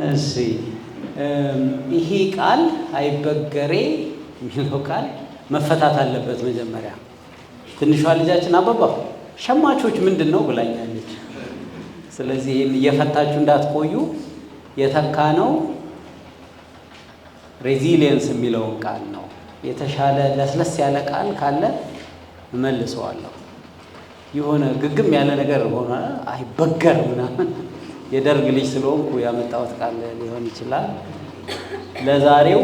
እሺ ይሄ ቃል አይበገሬ የሚለው ቃል መፈታት አለበት መጀመሪያ። ትንሿ ልጃችን አባባ ሸማቾች ምንድን ነው ብላኛለች። ስለዚህ ይህን እየፈታችሁ እንዳትቆዩ የተካነው ሬዚሊየንስ የሚለውን ቃል ነው። የተሻለ ለስለስ ያለ ቃል ካለ እመልሰዋለሁ። የሆነ ግግም ያለ ነገር ሆነ አይበገር ምናምን የደርግ ልጅ ስለሆንኩ ያመጣሁት ቃል ሊሆን ይችላል። ለዛሬው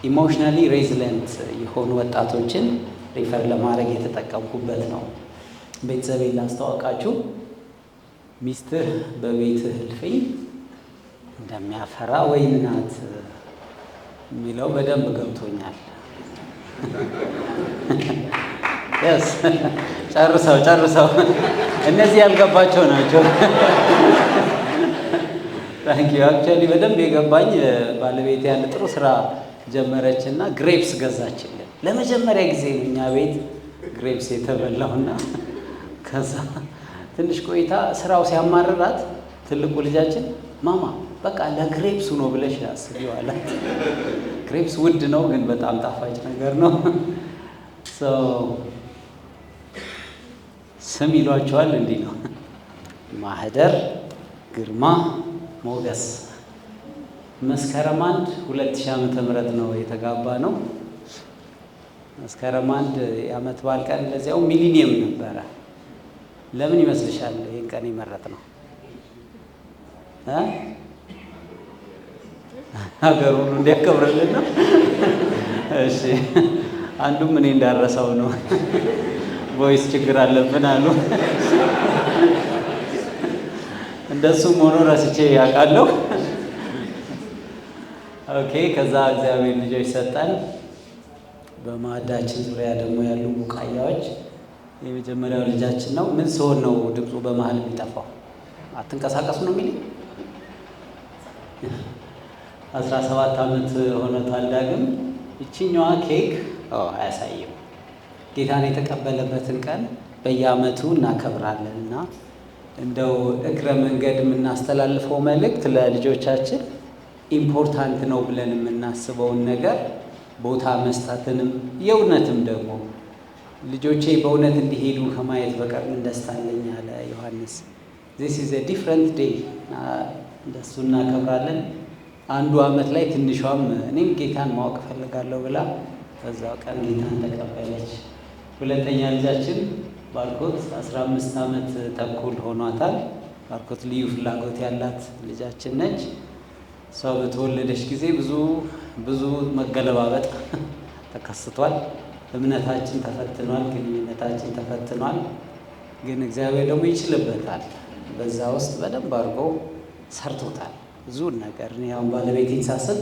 ኢሞሽናሊ ሬዚሊየንት የሆኑ ወጣቶችን ሪፈር ለማድረግ የተጠቀምኩበት ነው። ቤተሰቤን ላስተዋወቃችሁ። ሚስትህ በቤትህ እልፍኝ እንደሚያፈራ ወይን ናት የሚለው በደንብ ገብቶኛል። የስ ጨርሰው እነዚህ ያልገባቸው ናቸው። ታንክ ዩ። አክቹዋሊ በደንብ የገባኝ ባለቤት ያለ ጥሩ ስራ ጀመረችና ግሬፕስ ገዛችልን። ለመጀመሪያ ጊዜ ነው እኛ ቤት ግሬፕስ የተበላውና ከዛ ትንሽ ቆይታ ስራው ሲያማርራት ትልቁ ልጃችን ማማ በቃ ለግሬፕሱ ነው ብለሽ አስቢው አላት። ግሬፕስ ውድ ነው ግን በጣም ጣፋጭ ነገር ነው። ስም ይሏቸዋል። እንዲህ ነው ማህደር፣ ግርማ፣ ሞገስ። መስከረም 1 2000 ዓመተ ምህረት ነው የተጋባ ነው። መስከረም 1 የዓመት በዓል ቀን ለዚያው ሚሊኒየም ነበረ። ለምን ይመስልሻል ይሄን ቀን የመረጥ ነው? ሀገር ሁሉ እንዲያከብርልን ነው። እሺ አንዱም እኔ እንዳረሳው ነው። ቮይስ ችግር አለብን አሉ። እንደሱም ሆኖ ረስቼ ያውቃለሁ። ኦኬ። ከዛ እግዚአብሔር ልጆች ሰጠን። በማዕዳችን ዙሪያ ደግሞ ያሉ ቡቃያዎች። የመጀመሪያው ልጃችን ነው። ምን ሲሆን ነው ድምፁ በመሀል የሚጠፋው? አትንቀሳቀሱ ነው የሚል 17 ዓመት ሆኖታል ዳግም። ይችኛዋ ኬክ አያሳይም። ጌታን የተቀበለበትን ቀን በየዓመቱ እናከብራለን እና እንደው እግረ መንገድ የምናስተላልፈው መልእክት ለልጆቻችን ኢምፖርታንት ነው ብለን የምናስበውን ነገር ቦታ መስጠትንም የእውነትም ደግሞ ልጆቼ በእውነት እንዲሄዱ ከማየት በቀር ምን ደስታ አለኝ አለ ዮሐንስ። ዚስ ኢዝ ኤ ዲፍረንት ዴይ። እንደሱ እናከብራለን። አንዱ ዓመት ላይ ትንሿም እኔም ጌታን ማወቅ እፈልጋለሁ ብላ በዛው ቀን ጌታን ተቀበለች። ሁለተኛ ልጃችን ባርኮት 15 ዓመት ተኩል ሆኗታል። ባርኮት ልዩ ፍላጎት ያላት ልጃችን ነች። እሷ በተወለደች ጊዜ ብዙ መገለባበጥ ተከስቷል። እምነታችን ተፈትኗል፣ ግንኙነታችን ተፈትኗል። ግን እግዚአብሔር ደግሞ ይችልበታል። በዛ ውስጥ በደንብ አድርጎ ሰርቶታል ብዙ ነገር። እኔ አሁን ባለቤቴን ሳስብ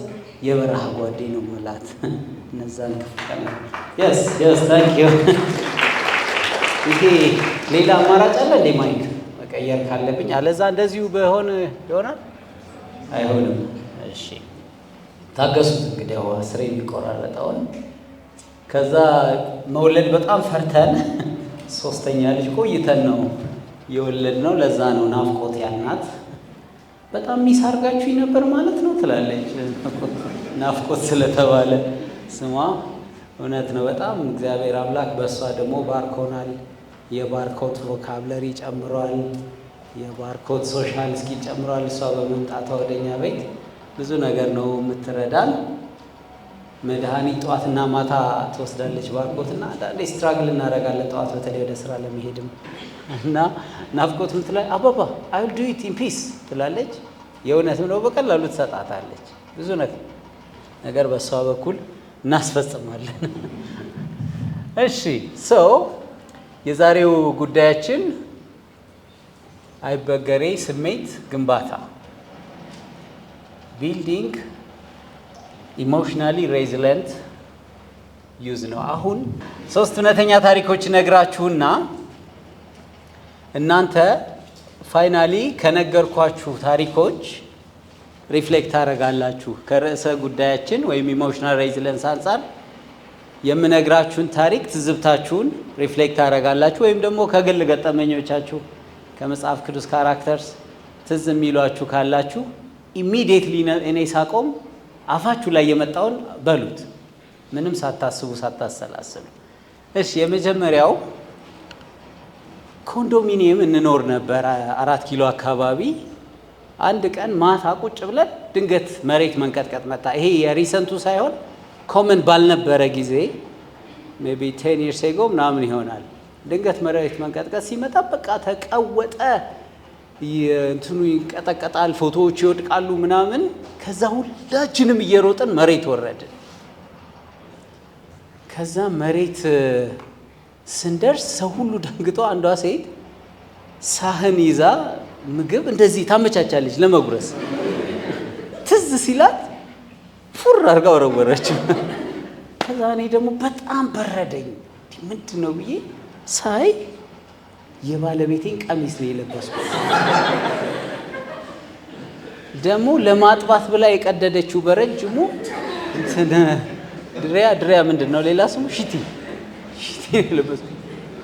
የበረሃ ጓዴ ነው የምላት እነዛን ክፉ ቀን። የስ ታንክ ዩ። ይሄ ሌላ አማራጭ አለ እንዴ? ማይክ መቀየር ካለብኝ፣ አለዛ እንደዚሁ በሆን ይሆናል አይሆንም? እሺ ታገሱት እንግዲህ ስሬ የሚቆራረጠውን። ከዛ መውለድ በጣም ፈርተን 3ኛ ልጅ ቆይተን ነው የወለድ ነው። ለዛ ነው ናፍቆት ያልናት። በጣም ሚስ አድርጋችሁኝ ነበር ማለት ነው ትላለች። ናፍቆት ስለተባለ ስሟ እውነት ነው። በጣም እግዚአብሔር አምላክ በእሷ ደግሞ ባርኮናል። የባርኮት ቮካብለሪ ጨምሯል። የባርኮት ሶሻል ስኪል ጨምሯል። እሷ በመምጣቷ ወደኛ ቤት ብዙ ነገር ነው የምትረዳን። መድኃኒት ጠዋትና ማታ ትወስዳለች ባርኮትና አንዳንዴ ስትራግል እናደርጋለን ጠዋት በተለይ ወደ ስራ ለመሄድም እና ናፍቆት ምትላይ አባባ አይ ዊል ዱ ኢት ኢን ፒስ ትላለች። የእውነትም ነው በቀላሉ ትሰጣታለች። ብዙ ነገር በእሷ በኩል እናስፈጽማለን። እሺ የዛሬው ጉዳያችን አይበገሬ ስሜት ግንባታ፣ ቢልዲንግ ኢሞሽናሊ ሬዚሊየንት ዩዝ ነው። አሁን 3 እውነተኛ ታሪኮች ነግራችሁና እናንተ ፋይናሊ ከነገርኳችሁ ታሪኮች ሪፍሌክት ታደርጋላችሁ። ከርዕሰ ጉዳያችን ወይም ኢሞሽናል ሬዚሊየንስ አንጻር የምነግራችሁን ታሪክ ትዝብታችሁን ሪፍሌክት ታደርጋላችሁ፣ ወይም ደግሞ ከግል ገጠመኞቻችሁ ከመጽሐፍ ቅዱስ ካራክተርስ ትዝ የሚሏችሁ ካላችሁ ኢሚዲየትሊ እኔ ሳቆም አፋችሁ ላይ የመጣውን በሉት፣ ምንም ሳታስቡ ሳታሰላስሉ። እሺ የመጀመሪያው ኮንዶሚኒየም እንኖር ነበር 4 ኪሎ አካባቢ። አንድ ቀን ማታ ቁጭ ብለን ድንገት መሬት መንቀጥቀጥ መጣ። ይሄ የሪሰንቱ ሳይሆን ኮመን ባልነበረ ጊዜ ሜቢ 10 years ago ምናምን ይሆናል። ድንገት መሬት መንቀጥቀጥ ሲመጣ በቃ ተቀወጠ፣ እንትኑ ይንቀጠቀጣል፣ ፎቶዎች ይወድቃሉ ምናምን። ከዛ ሁላችንም እየሮጥን መሬት ወረድን። ከዛ መሬት ስንደርስ ሰው ሁሉ ደንግጦ አንዷ ሴት ሳህን ይዛ ምግብ እንደዚህ ታመቻቻለች ለመጉረስ። ትዝ ሲላት ፉር አድርጋ ወረወረችው። ከዛ እኔ ደግሞ በጣም በረደኝ። ምንድን ነው ብዬ ሳይ የባለቤቴን ቀሚስ ነው የለበስኩት። ደግሞ ለማጥባት ብላ የቀደደችው በረጅሙ ድሪያ ምንድን ነው ሌላ ስሙ ሽቲ የለበስኩት።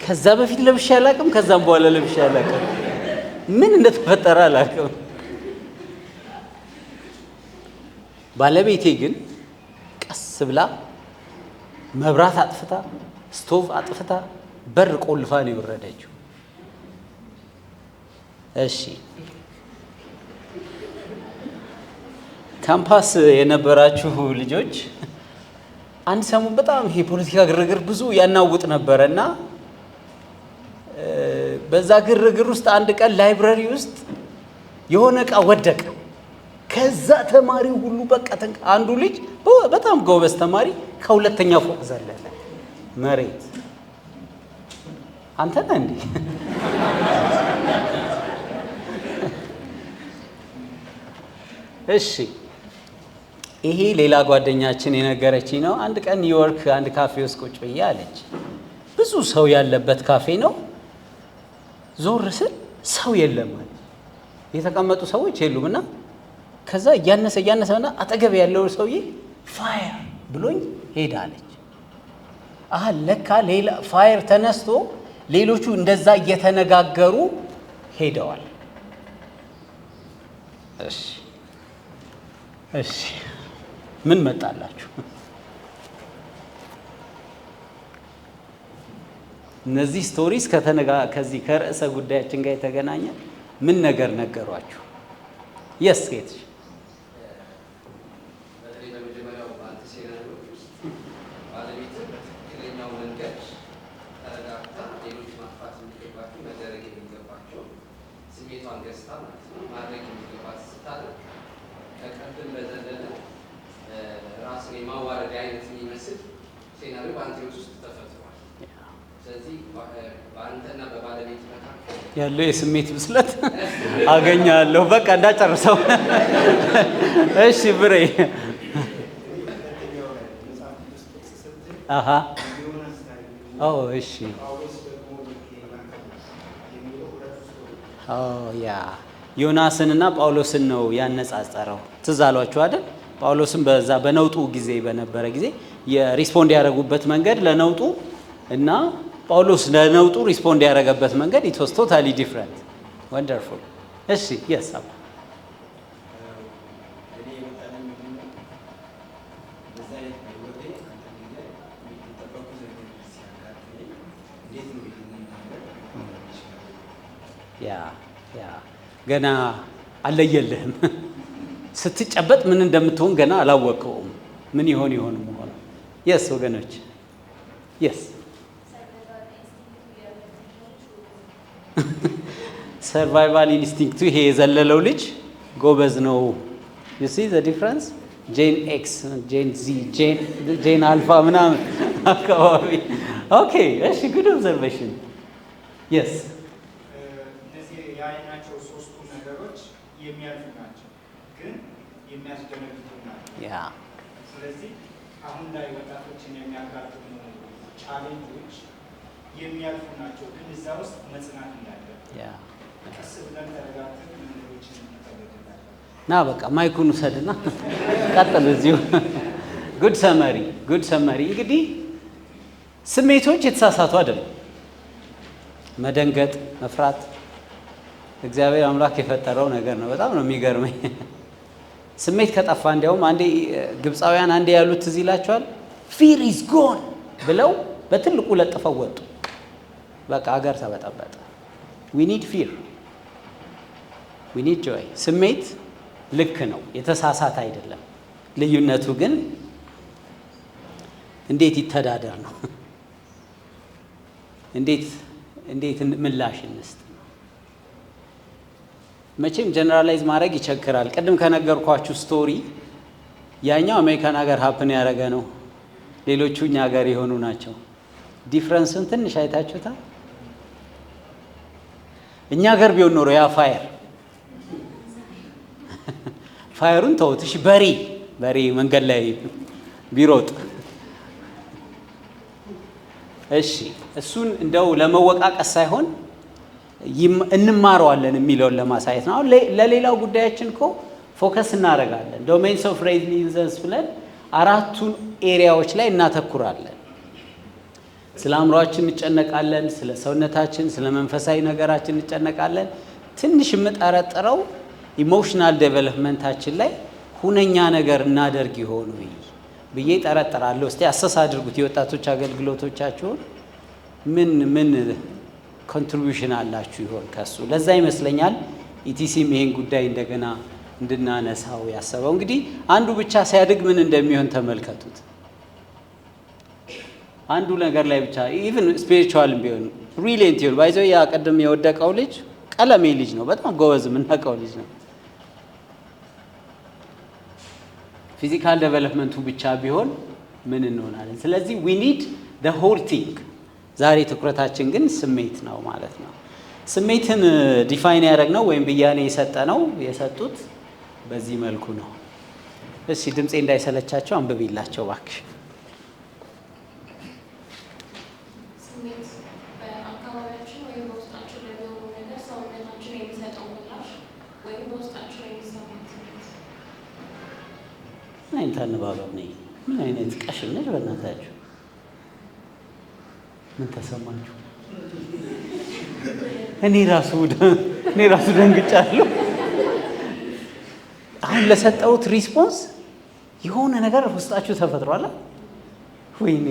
ከዛ በፊት ለብሼ አላውቅም፣ ከዛም በኋላ ለብሼ አላውቅም። ምን እንደተፈጠረ አላውቅም። ባለቤቴ ግን ቀስ ብላ መብራት አጥፍታ ስቶቭ አጥፍታ በር ቆልፋ ነው የወረደችው። እሺ ካምፓስ የነበራችሁ ልጆች አንድ ሰሞን በጣም ይሄ ፖለቲካ ግርግር ብዙ ያናውጥ ነበረና በዛ ግርግር ውስጥ አንድ ቀን ላይብረሪ ውስጥ የሆነ ዕቃ ወደቀ። ከዛ ተማሪው ሁሉ በቃ አንዱ ልጅ በጣም ጎበዝ ተማሪ ከሁለተኛ ፎቅ ዘለለ መሬት። አንተ ነህ እንዴ? እሺ ይሄ ሌላ ጓደኛችን የነገረችኝ ነው። አንድ ቀን ኒውዮርክ አንድ ካፌ ውስጥ ቁጭ ብዬ አለች። ብዙ ሰው ያለበት ካፌ ነው። ዞር ስል ሰው የለም ማለት የተቀመጡ ሰዎች የሉም። እና ከዛ እያነሰና አጠገብ ያለው ሰውዬ ፋየር ብሎኝ ሄዳ አለች። አሃ ለካ ሌላ ፋየር ተነስቶ ሌሎቹ እንደዛ እየተነጋገሩ ሄደዋል። እሺ ምን መጣላችሁ? እነዚህ ስቶሪስ ከዚህ ከርዕሰ ጉዳያችን ጋር የተገናኘ ምን ነገር ነገሯችሁ? የስ ጌት ያለው የስሜት ብስለት አገኛለሁ። በቃ እንዳጨርሰው። እሺ ብሬ አሃ እሺ ያ ዮናስንና ጳውሎስን ነው ያነጻጸረው። ትዝ አሏችሁ አይደል? ጳውሎስን በዛ በነውጡ ጊዜ በነበረ ጊዜ የሪስፖንድ ያደረጉበት መንገድ ለነውጡ እና ጳውሎስ ለነውጡ ሪስፖንድ ያደረገበት መንገድ it was totally different. Wonderful. እሺ yes አባ ያ ገና አለየልህም። ስትጨበጥ ምን እንደምትሆን ገና አላወቀውም። ምን ይሆን መሆኑ yes ወገኖች yes ሰርቫይቫል ኢንስቲንክቱ ይሄ የዘለለው ልጅ ጎበዝ ነው። you see the difference ጄን ኤክስ ጄን ዚ ጄን አልፋ ምናምን አካባቢ ኦኬ እሺ ጉድ ኦብዘርቬሽን yes እነዚህ ያይናቸው ሶስቱ ነገሮች የሚያልፉ ናቸው ግን የሚያስደነግጡ ናቸው። ያ ስለዚህ አሁን ላይ ወጣቶችን የሚያጋጥሙ ቻሌንጆች የሚያልፉ ናቸው ግን እዛ ውስጥ መጽናት እንዳለ ያ ቀስ ብለን ተረጋግተን ነገሮችን እንተገበራለን። ና በቃ ማይኩን ውሰድና ቀጥል እዚሁ። ጉድ ሰመሪ እንግዲህ ስሜቶች የተሳሳቱ አይደለም። መደንገጥ፣ መፍራት እግዚአብሔር አምላክ የፈጠረው ነገር ነው። በጣም ነው የሚገርመኝ። ስሜት ከጠፋ እንዲያውም አንዴ ግብፃውያን አንዴ ያሉት እዚህ ይላቸዋል ፊር ኢዝ ጎን ብለው በትልቁ ለጥፈው ወጡ። በቃ ሀገር ተበጠበጠ። ዊ ኒድ ፊር ዊ ኒድ ጆይ። ስሜት ልክ ነው፣ የተሳሳተ አይደለም። ልዩነቱ ግን እንዴት ይተዳደር ነው። እንዴት ምላሽ እንስጥ። መቼም ጀነራላይዝ ማድረግ ይቸግራል። ቅድም ከነገርኳችሁ ስቶሪ ያኛው አሜሪካን ሀገር ሀፕን ያደረገ ነው፣ ሌሎቹ እኛ ሀገር የሆኑ ናቸው። ዲፍረንስን ትንሽ አይታችሁታል። እኛ ሀገር ቢሆን ኖሮ ያ ፋየሩን ተውት እሺ፣ በሬ መንገድ ላይ ቢሮጥ እሺ፣ እሱን እንደው ለመወቃቀስ ሳይሆን እንማረዋለን የሚለውን ለማሳየት ነው። አሁን ለሌላው ጉዳያችን እኮ ፎከስ እናደርጋለን። ዶሜንስ ኦፍ ሬሊጀንስ ብለን 4ቱን ኤሪያዎች ላይ እናተኩራለን። ስለ አእምሯችን እንጨነቃለን፣ ስለ ሰውነታችን፣ ስለ መንፈሳዊ ነገራችን እንጨነቃለን። ትንሽ የምጠረጥረው ኢሞሽናል ዴቨሎፕመንታችን ላይ ሁነኛ ነገር እናደርግ ይሆኑ ብዬ ጠረጥራለሁ። እስቲ አሰስ አድርጉት። የወጣቶች አገልግሎቶቻችሁን ምን ኮንትሪቢዩሽን አላችሁ ይሆን ከሱ? ለዛ ይመስለኛል ኢቲሲም ይሄን ጉዳይ እንደገና እንድናነሳው ያሰበው። እንግዲህ አንዱ ብቻ ሲያድግ ምን እንደሚሆን ተመልከቱት። አንዱ ነገር ላይ ብቻ ኢቭን ስፒሪቹዋልም ቢሆን ብሪሊየንት ይሁን ባይዘው ያ ቀደም የወደቀው ልጅ ቀለሜ ልጅ ነው፣ በጣም ጎበዝ የምናውቀው ልጅ ነው። ፊዚካል ዴቨሎፕመንቱ ብቻ ቢሆን ምን እንሆናለን? ስለዚህ ዊ ኒድ ዘ ሆል ቲንግ። ዛሬ ትኩረታችን ግን ስሜት ነው ማለት ነው። ስሜትን ዲፋይን ያደረግነው ወይም ብያኔ የሰጡት በዚህ መልኩ ነው። እሺ ድምፄ እንዳይሰለቻቸው አንብቢላቸው እባክሽ። ስሜት በአካባቢያችን ወይም በውስጣችን ለሚሆኑ ነገር ሰውነታችን የሚሰጠው ምላሽ ወይም በውስጣችን የሚሰማን ስሜት። ምን አይነት አነባበብ ነኝ? ምን አይነት ቀሽም ነች በእናታችሁ? ምን ተሰማችሁ? እኔ ራሱ ደንግጫለሁ። አሁን ለሰጠሁት ሪስፖንስ የሆነ ነገር ውስጣችሁ ተፈጥሯል። ወይኔ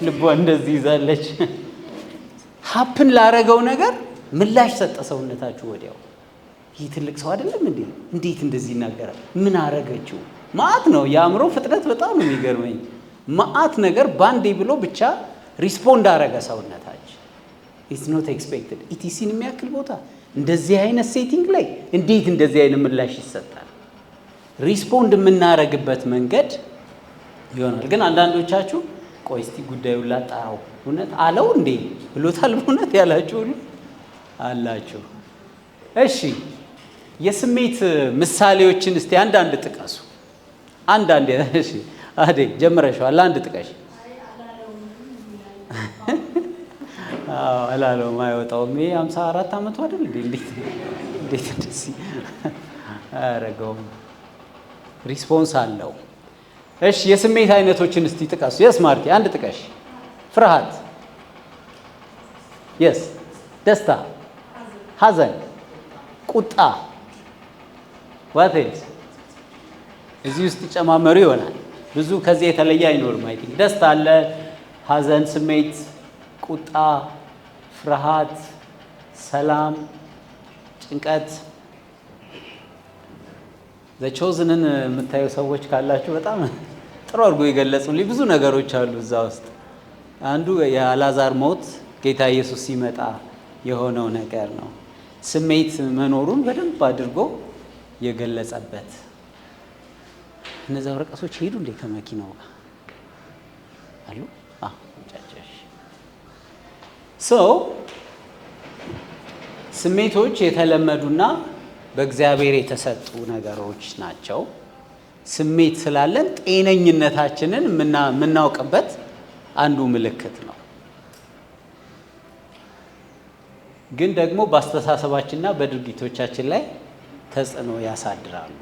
ልቧ እንደዚህ ይዛለች። ሀፕን ላረገው ነገር ምላሽ ሰጠ ሰውነታችሁ ወዲያው። ይህ ትልቅ ሰው አይደለም እንዴ? እንዴት እንደዚህ ይናገራል? ምን አረገችው? ማአት ነው። የአእምሮ ፍጥነት በጣም ነው የሚገርመኝ። ማአት ነገር ባንዴ ብሎ ብቻ ሪስፖንድ አረገ ሰውነታችን። ኢትስ ኖት ኤክስፔክትድ። ኢቲሲን የሚያክል ቦታ እንደዚህ አይነት ሴቲንግ ላይ እንዴት እንደዚህ አይነት ምላሽ ይሰጣል? ሪስፖንድ የምናረግበት መንገድ ይሆናል። ግን አንዳንዶቻችሁ ቆይ እስቲ ጉዳዩን ላጣራው፣ እውነት አለው እንዴ ብሎታል በእውነት ያላችሁ ሁሉ አላችሁ። እሺ የስሜት ምሳሌዎችን እስቲ አንዳንድ ጥቀሱ። እሺ አዴ ጀምረሽዋል፣ አንድ ጥቀሽ። አላለውም አይወጣውም። ይሄ 54 ዓመቱ አይደል እንዴ? እንዴት እንደዚህ አያረገውም? ሪስፖንስ አለው። እሺ የስሜት አይነቶችን እስቲ ጥቀሱ። የስ ማርቲ አንድ ጥቀሽ። ፍርሃት፣ የስ ደስታ፣ ሐዘን፣ ቁጣ፣ ዋቴልስ እዚህ ውስጥ ይጨማመሩ ይሆናል። ብዙ ከዚህ የተለየ አይኖርም። አይ ቲንክ ደስታ አለ፣ ሐዘን ስሜት፣ ቁጣ፣ ፍርሃት፣ ሰላም፣ ጭንቀት። ዘቾዝንን የምታዩ ሰዎች ካላችሁ በጣም ጥሩ አድርጎ የገለጹልኝ ብዙ ነገሮች አሉ እዛ ውስጥ። አንዱ የአልዓዛር ሞት ጌታ ኢየሱስ ሲመጣ የሆነው ነገር ነው። ስሜት መኖሩን በደንብ አድርጎ የገለጸበት። እነዚያ ወረቀቶች ሄዱ እንዴ ከመኪናው ጋር አሉ? ስሜቶች የተለመዱና በእግዚአብሔር የተሰጡ ነገሮች ናቸው። ስሜት ስላለን ጤነኝነታችንን የምናውቅበት አንዱ ምልክት ነው። ግን ደግሞ በአስተሳሰባችንና በድርጊቶቻችን ላይ ተጽዕኖ ያሳድራሉ።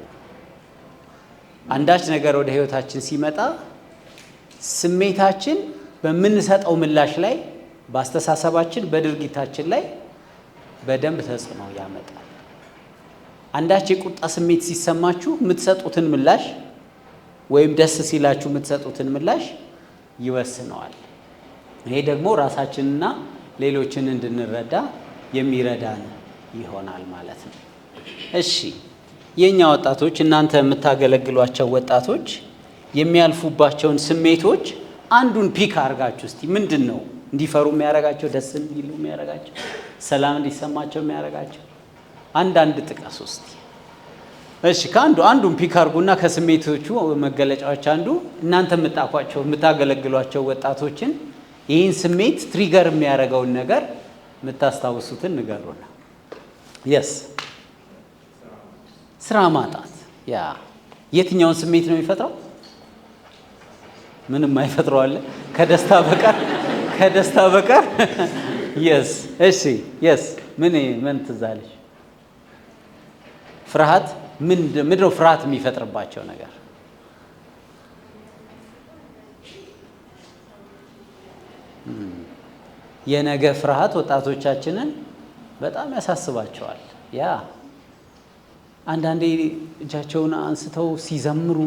አንዳች ነገር ወደ ህይወታችን ሲመጣ ስሜታችን በምንሰጠው ምላሽ ላይ፣ በአስተሳሰባችን፣ በድርጊታችን ላይ በደንብ ተጽዕኖ ያመጣል። አንዳች የቁጣ ስሜት ሲሰማችሁ የምትሰጡትን ምላሽ ወይም ደስ ሲላችሁ የምትሰጡትን ምላሽ ይወስነዋል። ይሄ ደግሞ ራሳችንና ሌሎችን እንድንረዳ የሚረዳን ይሆናል ማለት ነው። እሺ የኛ ወጣቶች፣ እናንተ የምታገለግሏቸው ወጣቶች የሚያልፉባቸውን ስሜቶች አንዱን ፒክ አድርጋችሁ እስቲ ምንድን ነው እንዲፈሩ የሚያደርጋቸው፣ ደስ እንዲሉ የሚያደርጋቸው፣ ሰላም እንዲሰማቸው የሚያደርጋቸው አንዳንድ ጥቀሱ እስቲ። እሺ አንዱን ፒክ አድርጉና ከስሜቶቹ መገለጫዎች አንዱ እናንተ የምታገለግሏቸው ወጣቶችን ይህን ስሜት ትሪገር የሚያደርገውን ነገር የምታስታውሱትን ንገሩና። የስ ስራ ማጣት። ያ የትኛውን ስሜት ነው የሚፈጥረው? ምንም አይፈጥረው አለ ከደስታ በቀር የስ እሺ የስ ምን ትዝ አለሽ? ፍርሃት። ምንድነው ፍርሃት የሚፈጥርባቸው ነገር? የነገ ፍርሃት ወጣቶቻችንን በጣም ያሳስባቸዋል። ያ አንዳንዴ እጃቸውን አንስተው ሲዘምሩ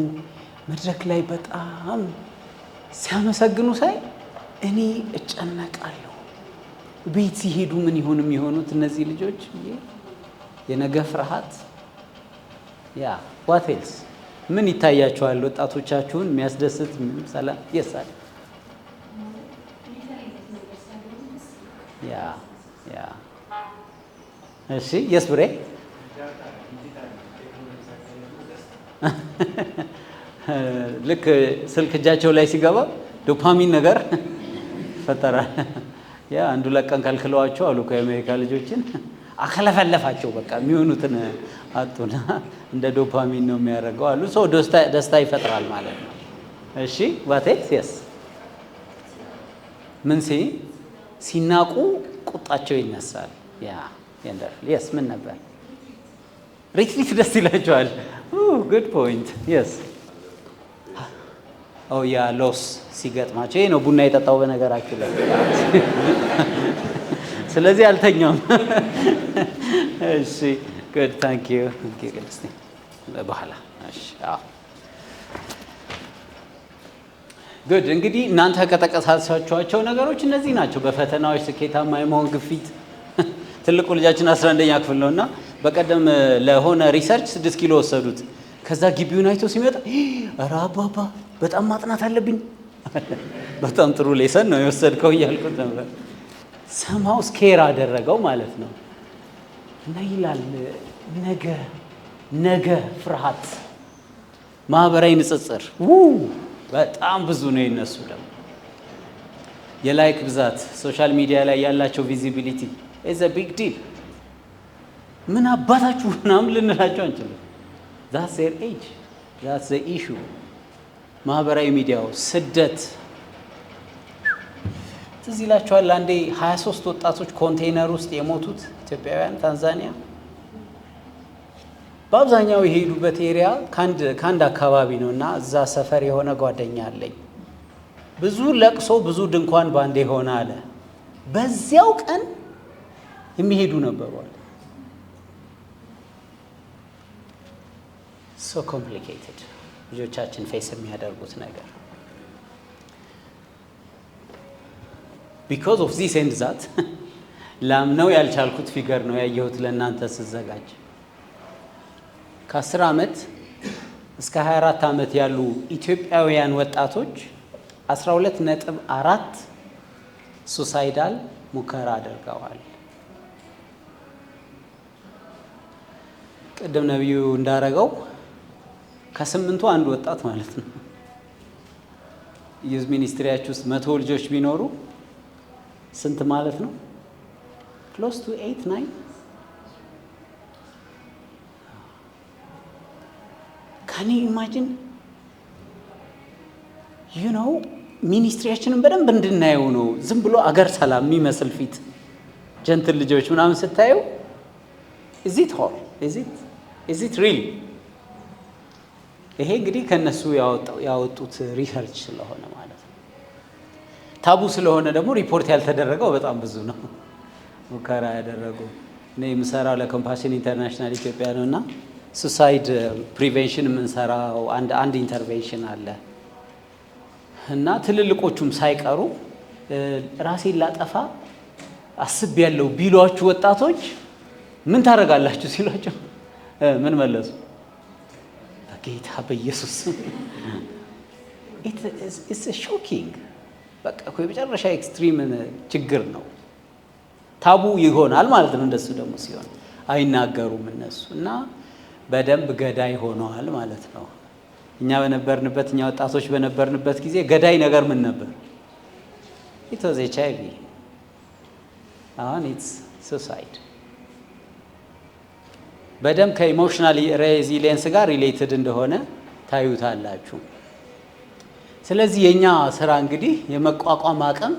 መድረክ ላይ በጣም ሲያመሰግኑ ሳይ እኔ እጨነቃለሁ። ቤት ሲሄዱ ምን ይሆን የሚሆኑት እነዚህ ልጆች? የነገ ፍርሃት። ያ ዋት ኤልስ ምን ይታያቸዋል? ወጣቶቻችሁን የሚያስደስት ሰላም የሳል ያ እሺ የስ ብሬ ልክ ስልክ እጃቸው ላይ ሲገባ ዶፓሚን ነገር ይፈጠራል። ያ አንዱ ለቀን ከልክለዋቸው አሉ ከአሜሪካ ልጆችን አከለፈለፋቸው። በቃ የሚሆኑትን አጡና እንደ ዶፓሚን ነው የሚያደርገው አሉ። ሰው ደስታ ይፈጥራል ማለት ነው። እሺ ዋቴት የስ ምን ሲናቁ ቁጣቸው ይነሳል። ያ የስ ምን ነበር? ሪትሪት ደስ ይላቸዋል። ጉድ ፖይንት የስ ያ ሎስ ሲገጥማቸው ይሄ ነው ቡና የጠጣው በነገራችሁ ላይ ስለዚህ አልተኛም። እሺ ጉድ ታንክ ዩ ቅድስት በኋላ እሺ ጉድ እንግዲህ እናንተ ከጠቀሳችኋቸው ነገሮች እነዚህ ናቸው። በፈተናዎች ስኬታማ የመሆን ግፊት። ትልቁ ልጃችን 11ኛ ክፍል ነውና በቀደም ለሆነ ሪሰርች 6 ኪሎ ወሰዱት። ከዛ ግቢውን አይቶ ሲመጣ ኧረ አባባ በጣም ማጥናት አለብኝ። በጣም ጥሩ ሌሰን ነው የወሰድከው እያልኩት ነበር። ሰማው ስኬር አደረገው ማለት ነው። እና ይላል ነገ ፍርሃት፣ ማህበራዊ ንጽጽር በጣም ብዙ ነው የነሱ ደግሞ የላይክ ብዛት፣ ሶሻል ሚዲያ ላይ ያላቸው ቪዚቢሊቲ ኢዝ አ ቢግ ዲል። ምን አባታችሁ ምናምን ልንላቸው አንችልም። that's their age, that's the issue። ማህበራዊ ሚዲያው ስደት ትዝ ይላችኋል። አንዴ 23 ወጣቶች ኮንቴይነር ውስጥ የሞቱት ኢትዮጵያውያን ታንዛኒያ። በአብዛኛው የሄዱበት ኤሪያ ከአንድ አካባቢ ነው እና እዛ ሰፈር የሆነ ጓደኛ አለኝ። ብዙ ለቅሶ ብዙ ድንኳን ባንዴ ሆነ አለ። በዚያው ቀን የሚሄዱ ነበሩ አለ። ሶ ኮምፕሊኬትድ ልጆቻችን ፌስ የሚያደርጉት ነገር ቢኮዝ ኦፍ ዚስ ኤንድ ዛት። ላምነው ያልቻልኩት ፊገር ነው ያየሁት ለእናንተ ስዘጋጅ። ከ10 ዓመት እስከ 24 ዓመት ያሉ ኢትዮጵያውያን ወጣቶች 12.4 ሱሳይዳል ሙከራ አድርገዋል። ቅድም ነቢዩ እንዳረገው ከ8ቱ አንድ ወጣት ማለት ነው። ዩዝ ሚኒስትሪያችሁ ውስጥ 100 ልጆች ቢኖሩ ስንት ማለት ነው? ክሎስ ቱ 8 9 ካን ዩ ኢማጂን ዩ ኖው ሚኒስትሪያችንን በደንብ እንድናየው ነው። ዝም ብሎ አገር ሰላም የሚመስል ፊት ጀንትል ልጆች ምናምን ስታዩ is it really? ይሄ እንግዲህ ከነሱ ያወጡት ሪሰርች ስለሆነ ማለት ነው። ታቡ ስለሆነ ደግሞ ሪፖርት ያልተደረገው በጣም ብዙ ነው። ሙከራ ያደረጉ እኔ የምሰራው ለኮምፓሽን ኢንተርናሽናል ኢትዮጵያ ነው እና ሱሳይድ ፕሪቬንሽን የምንሰራው አንድ ኢንተርቬንሽን አለ እና ትልልቆቹም ሳይቀሩ ራሴን ላጠፋ አስቤያለሁ ቢሏችሁ ወጣቶች ምን ታደርጋላችሁ ሲሏቸው ምን መለሱ? በጌታ በኢየሱስ ኢትስ ሾኪንግ። በቃ እኮ የመጨረሻ ኤክስትሪም ችግር ነው። ታቡ ይሆናል ማለት ነው። እንደሱ ደግሞ ሲሆን አይናገሩም እነሱ እና በደንብ ገዳይ ሆነዋል ማለት ነው። እኛ ወጣቶች በነበርንበት ጊዜ ገዳይ ነገር ምን ነበር? ኢት ዋዝ HIV። አሁን ኢትስ ሱሳይድ። በደንብ ከኢሞሽናል ሬዚሊየንስ ጋር ሪሌትድ እንደሆነ ታዩታላችሁ። ስለዚህ የኛ ስራ እንግዲህ የመቋቋም አቅም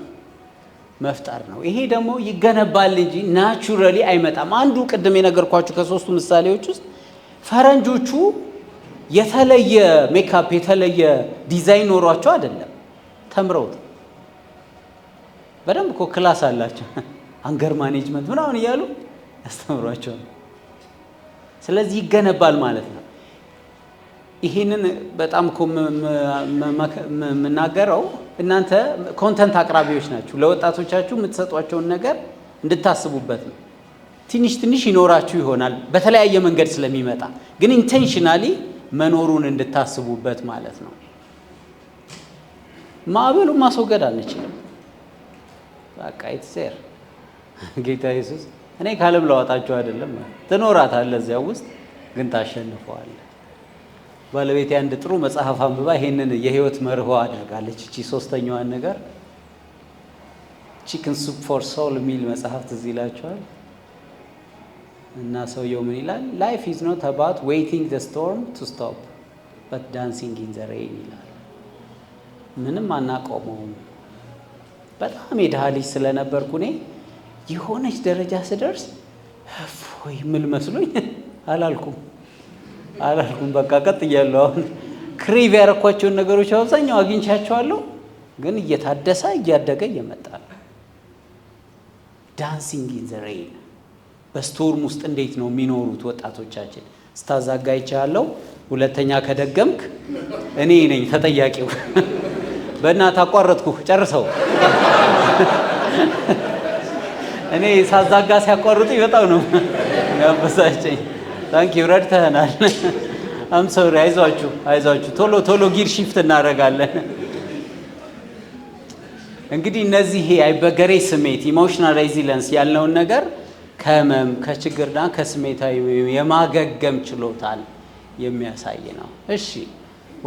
መፍጠር ነው። ይሄ ደግሞ ይገነባል እንጂ ናቹራሊ አይመጣም። አንዱ ቅድም የነገርኳችሁ ከሶስቱ ምሳሌዎች ውስጥ ፈረንጆቹ የተለየ ሜካፕ የተለየ ዲዛይን ኖሯቸው አይደለም፣ ተምረውት በደንብ እኮ ክላስ አላቸው። አንገር ማኔጅመንት ምናምን እያሉ ያስተምሯቸው። ስለዚህ ይገነባል ማለት ነው። ይሄንን በጣም እኮ የምናገረው እናንተ ኮንተንት አቅራቢዎች ናችሁ። ለወጣቶቻችሁ የምትሰጧቸውን ነገር እንድታስቡበት ነው። ትንሽ ይኖራችሁ ይሆናል በተለያየ መንገድ ስለሚመጣ፣ ግን ኢንቴንሽናሊ መኖሩን እንድታስቡበት ማለት ነው። ማዕበሉን ማስወገድ አንችልም። በቃ ኢትሴር ጌታ ኢየሱስ እኔ ካለም ለዋጣችሁ አይደለም ትኖራታለህ፣ እዚያ ውስጥ ግን ታሸንፈዋለህ። ባለቤቴ አንድ ጥሩ መጽሐፍ አንብባ ይሄንን የህይወት መርሆ አድርጋለች። እቺ ሶስተኛዋን ነገር ቺክን ሱፕ ፎር ሶል የሚል መጽሐፍ ትዝ ይላችኋል። እና ሰውየው ምን ይላል? ላይፍ ኢዝ ኖት አባውት ዌይቲንግ ዘ ስቶርም ቱ ስቶፕ በት ዳንሲንግ ኢን ዘ ሬን ይላል። ምንም አናቆመውም። በጣም የድሃ ልጅ ስለነበርኩ እኔ የሆነች ደረጃ ስደርስ ወይ ምን መስሎኝ አላልኩም። በቃ ቀጥ እያለሁ አሁን ክሬቭ ያረኳቸውን ነገሮች አብዛኛው አግኝቻቸዋለሁ፣ ግን እየታደሰ እያደገ እየመጣ ነው። ዳንሲንግ ኢን ዘ ሬን። በስቶርም ውስጥ እንዴት ነው የሚኖሩት ወጣቶቻችን? ስታዛጋ ይቻለው። ሁለተኛ ከደገምክ እኔ ነኝ ተጠያቂው። በእናትህ አቋረጥኩ፣ ጨርሰው። እኔ ሳዛጋ ሲያቋርጡኝ በጣም ነው ያበሳጨኝ። ታንኪ ዩ ረድተህናል። አም ሶሪ። አይዟችሁ ቶሎ ጊር ሺፍት እናደርጋለን። እንግዲህ እነዚህ አይበገሬ ስሜት ኢሞሽናል ሬዚሊየንስ ያልነውን ነገር ከህመም ከችግርና ከስሜታዊ የማገገም ችሎታን የሚያሳይ ነው። እሺ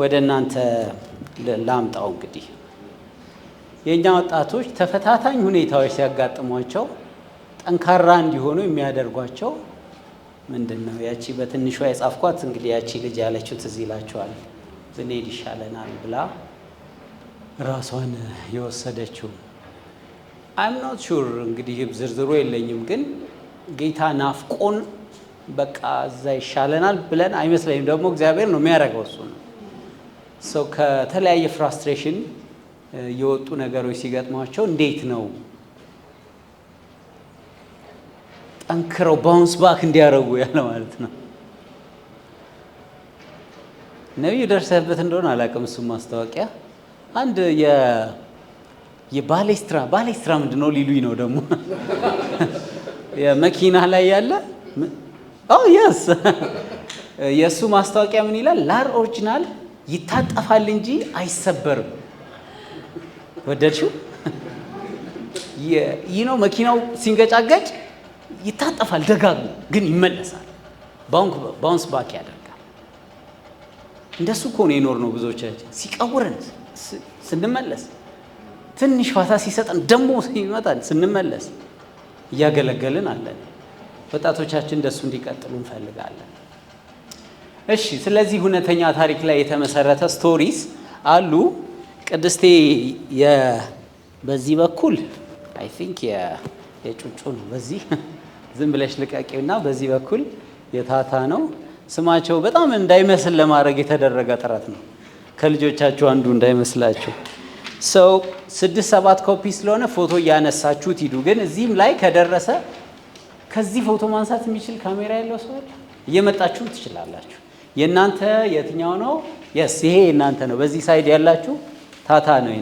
ወደ እናንተ ላምጣው። እንግዲህ የእኛ ወጣቶች ተፈታታኝ ሁኔታዎች ሲያጋጥሟቸው ጠንካራ እንዲሆኑ የሚያደርጓቸው ምንድን ነው? ያቺ በትንሿ የጻፍኳት እንግዲህ ያቺ ልጅ ያለችው ትዝ ይላችኋል። ብንሄድ ይሻለናል ብላ ራሷን የወሰደችው አይም ኖት ሹር እንግዲህ ዝርዝሩ የለኝም፣ ግን ጌታ ናፍቆን በቃ እዛ ይሻለናል ብለን አይመስለኝም። ደግሞ እግዚአብሔር ነው የሚያደርገው። እሱ ነው ሰው ከተለያየ ፍራስትሬሽን የወጡ ነገሮች ሲገጥሟቸው እንዴት ነው ጠንክረው ባውንስ ባክ እንዲያደርጉ ያለ ማለት ነው። ነቢዩ ደርሰህበት እንደሆነ አላውቅም። እሱም ማስታወቂያ አንድ የባሌስትራ ምንድን ነው ሊሉኝ ነው ደግሞ የመኪና ላይ ያለ የስ የእሱ ማስታወቂያ ምን ይላል? ላር ኦሪጂናል ይታጠፋል እንጂ አይሰበርም። ወደድሽው? ይህ ነው መኪናው ሲንገጫገጭ ይታጠፋል ደጋግሞ፣ ግን ይመለሳል። ባውንስ ባክ ያደርጋል። እንደሱ እኮ ነው የኖርነው ብዙዎቻችን። ሲቀውረን ስንመለስ፣ ትንሽ ፋታ ሲሰጠን ደግሞ ይመጣል ስንመለስ እያገለገልን አለን። ወጣቶቻችን እንደሱ እንዲቀጥሉ እንፈልጋለን። እሺ፣ ስለዚህ እውነተኛ ታሪክ ላይ የተመሰረተ ስቶሪስ አሉ። ቅድስቴ በዚህ በኩል አይ ቲንክ የጩጩ ነው። በዚህ ዝም ብለሽ ልቀቂውና በዚህ በኩል የታታ ነው። ስማቸው በጣም እንዳይመስል ለማድረግ የተደረገ ጥረት ነው። ከልጆቻችሁ አንዱ እንዳይመስላችሁ። ሰው 6-7 ኮፒ ስለሆነ ፎቶ እያነሳችሁት ሂዱ። ግን እዚህም ላይ ከደረሰ ከዚህ ፎቶ ማንሳት የሚችል ካሜራ ያለው ሰው አለ? እየመጣችሁም ትችላላችሁ። የእናንተ የትኛው ነው? የስ ይሄ የእናንተ ነው። በዚህ ሳይድ ያላችሁ ታታ ነው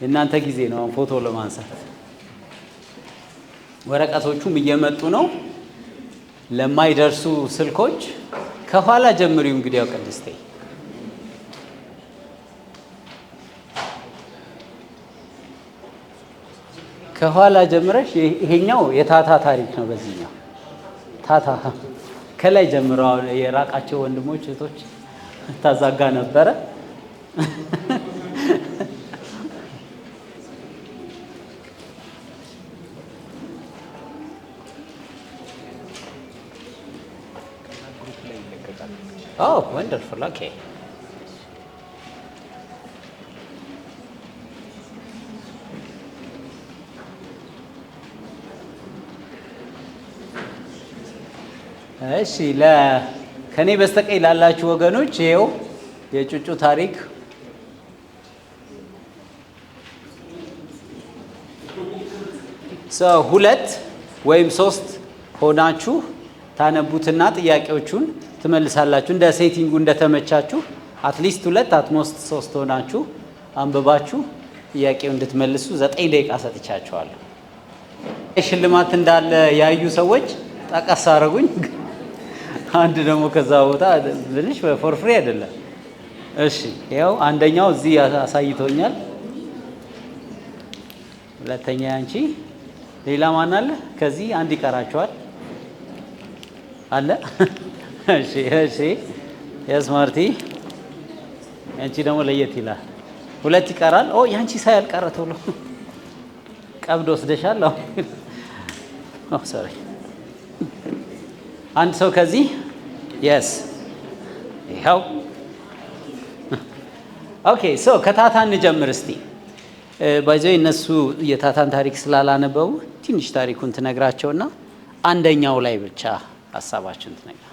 የእናንተ ጊዜ ነው አሁን ፎቶ ለማንሳት። ወረቀቶቹም እየመጡ ነው። ለማይደርሱ ስልኮች ከኋላ ጀምሪው። እንግዲህ ያው ቅድስቴ ከኋላ ጀምረሽ ይሄኛው የታታ ታሪክ ነው። በዚህኛው ታታ ከላይ ጀምረው የራቃቸው ወንድሞች እህቶች ታዛጋ ነበረ። Oh, wonderful. Okay. እሺ ከኔ በስተቀኝ ላላችሁ ወገኖች ይሄው የጩጩ ታሪክ ሁለት ወይም ሶስት ሆናችሁ ታነቡትና ጥያቄዎቹን ትመልሳላችሁ። እንደ ሴቲንጉ እንደተመቻችሁ አትሊስት ሁለት አትሞስት ሶስት ሆናችሁ አንብባችሁ ጥያቄው እንድትመልሱ 9 ደቂቃ ሰጥቻችኋለሁ። ሽልማት እንዳለ ያዩ ሰዎች ጠቀስ አረጉኝ። አንድ ደግሞ ከዛ ቦታ ብልሽ ፎር ፍሪ አይደለም። እሺ ያው አንደኛው እዚህ አሳይቶኛል። ሁለተኛ አንቺ፣ ሌላ ማን አለ? ከዚህ አንድ ይቀራቸዋል አለ። እሺ የስማርቲ ያንቺ ደግሞ ለየት ይላል። ሁለት ይቀራል። ኦ ያንቺ ሳያልቀረ ቶሎ ቀብድ ወስደሻል። ኦ ሶሪ አንድ ሰው ከዚህ የስ ይኸው። ኦኬ ሶ ከታታ እንጀምር እስቲ። ባይዘው እነሱ የታታን ታሪክ ስላላነበቡ ትንሽ ታሪኩን ትነግራቸውና አንደኛው ላይ ብቻ ሀሳባችሁን ትነግራ።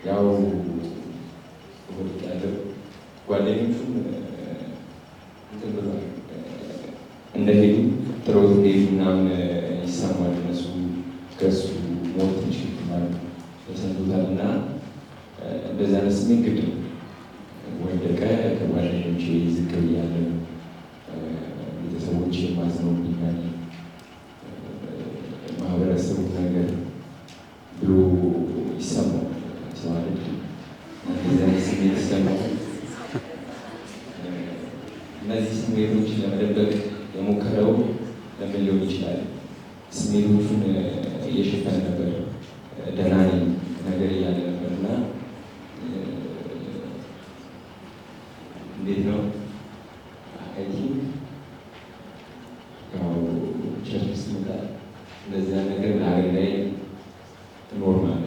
ያው ጓደኞቹም እንትን ብሏል እንደሄዱ ጥሮት ሄዱ ምናምን ይሰማል። እነሱ ከእሱ ሞት ትንሽ ማለት ተሰምቶታል እና እንደዚህ አይነት ስሜት ግድ ነው። ወደቀ ከጓደኞቼ ዝቅ ብያለሁ፣ ቤተሰቦቼ ማዝነውብኛል፣ ማህበረሰቡ ነገር ብሎ ይሰማል። ሰዋልድ እንደዚህ አይነት ስሜት ይሰማል። እነዚህ ስሜቶችን ለመደበቅ የሞከረው ለምን ሊሆን ይችላል? ስሜቶቹን እየሸፈነ ነበር። ደህና ነኝ ነገር እያለ ነበር እና እንዴት ነው አይ ቲንክ ያው ቸርች ውስጥ መጣ እንደዚያ ነገር ለሀገር ላይ ኖርማል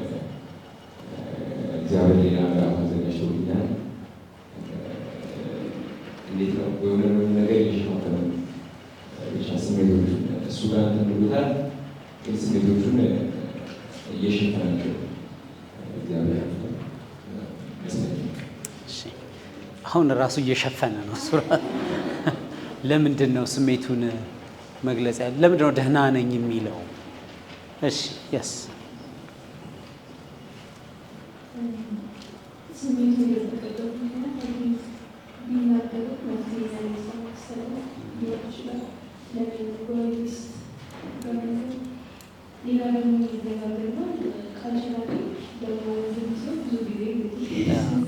እግዚአብሔር ሌላ ምዕራፍ አዘጋጅቶልኛል። እንዴት ነው የሆነ ነገር እየሸፈነ ነው ብቻ ስሜቶቹን እሱ ጋር ተንብሎታል፣ ግን ስሜቶቹን እየሸፈናቸው እግዚአብሔር አሁን ራሱ እየሸፈነ ነው እሱ። ለምንድን ነው ስሜቱን መግለጽ ያለ? ለምንድን ነው ደህና ነኝ የሚለው? እሺ የስ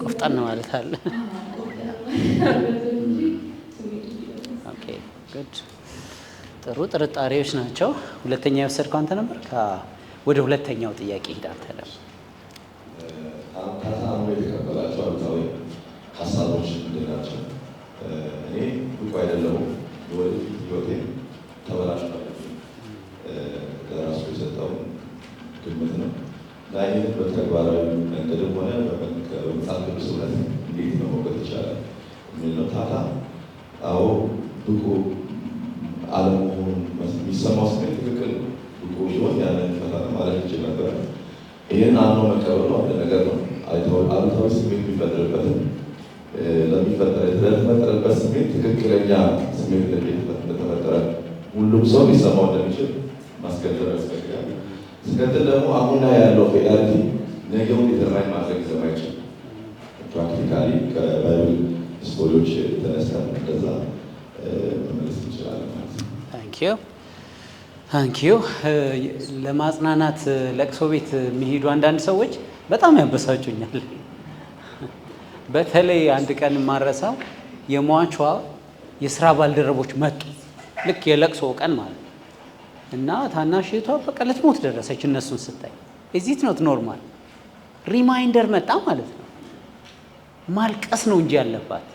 ቆፍጠን ማለት አለ። ኦኬ ጉድ ጥሩ ጥርጣሬዎች ናቸው። ሁለተኛ የወሰድከው አንተ ነበር። ወደ ሁለተኛው ጥያቄ ሂድ አንተ ደግሞ ታታ የተቀበላቸው ደግሞ ወደፊት ህይወቴን ተበላሽቷል ለራሱ የሰጠውን ግምት ነው እና ይህንን በተግባራዊ መንገድም ሆነ በመጽሐፍ ቅዱስ እውነት እንዴት ነው መውቀት ይቻላል የሚል ነው። ታታ አዎ ብቁ አለመሆኑን የሚሰማው ስሜት ትክክል ነው። ብቁ ቢሆን ያንን ፈተና ማለት ይችል ነበር። ይህን አምኖ መቀበሉ አንድ ነገር ነው። አሉታዊ ስሜት የሚፈጠርበትን ለተፈጠረበት ስሜት ትክክለኛ ስሜት እንደተፈጠረ ሁሉም ሰው ሊሰማው እንደሚችል ማስገንዘብ ያስፈልጋል። ሲቀጥል ደግሞ አሁን ላይ ያለው ሪያሊቲ ነገውን ዲተርማይን ማድረግ ስለማይችል ፕራክቲካሊ ከባይብል ስቶሪዎች ተነስተን እንደዛ መመለስ እንችላለን ማለት ነው። ታንኪዩ። ለማጽናናት ለቅሶ ቤት የሚሄዱ አንዳንድ ሰዎች በጣም ያበሳጩኛል። በተለይ አንድ ቀን የማረሳው የሟቿ የስራ ባልደረቦች መጡ፣ ልክ የለቅሶ ቀን ማለት ነው። እና ታናሽ እህቷ በቃ ልትሞት ደረሰች። እነሱን ስታይ እዚት ኖት ኖርማል ሪማይንደር መጣ ማለት ነው። ማልቀስ ነው እንጂ ያለባት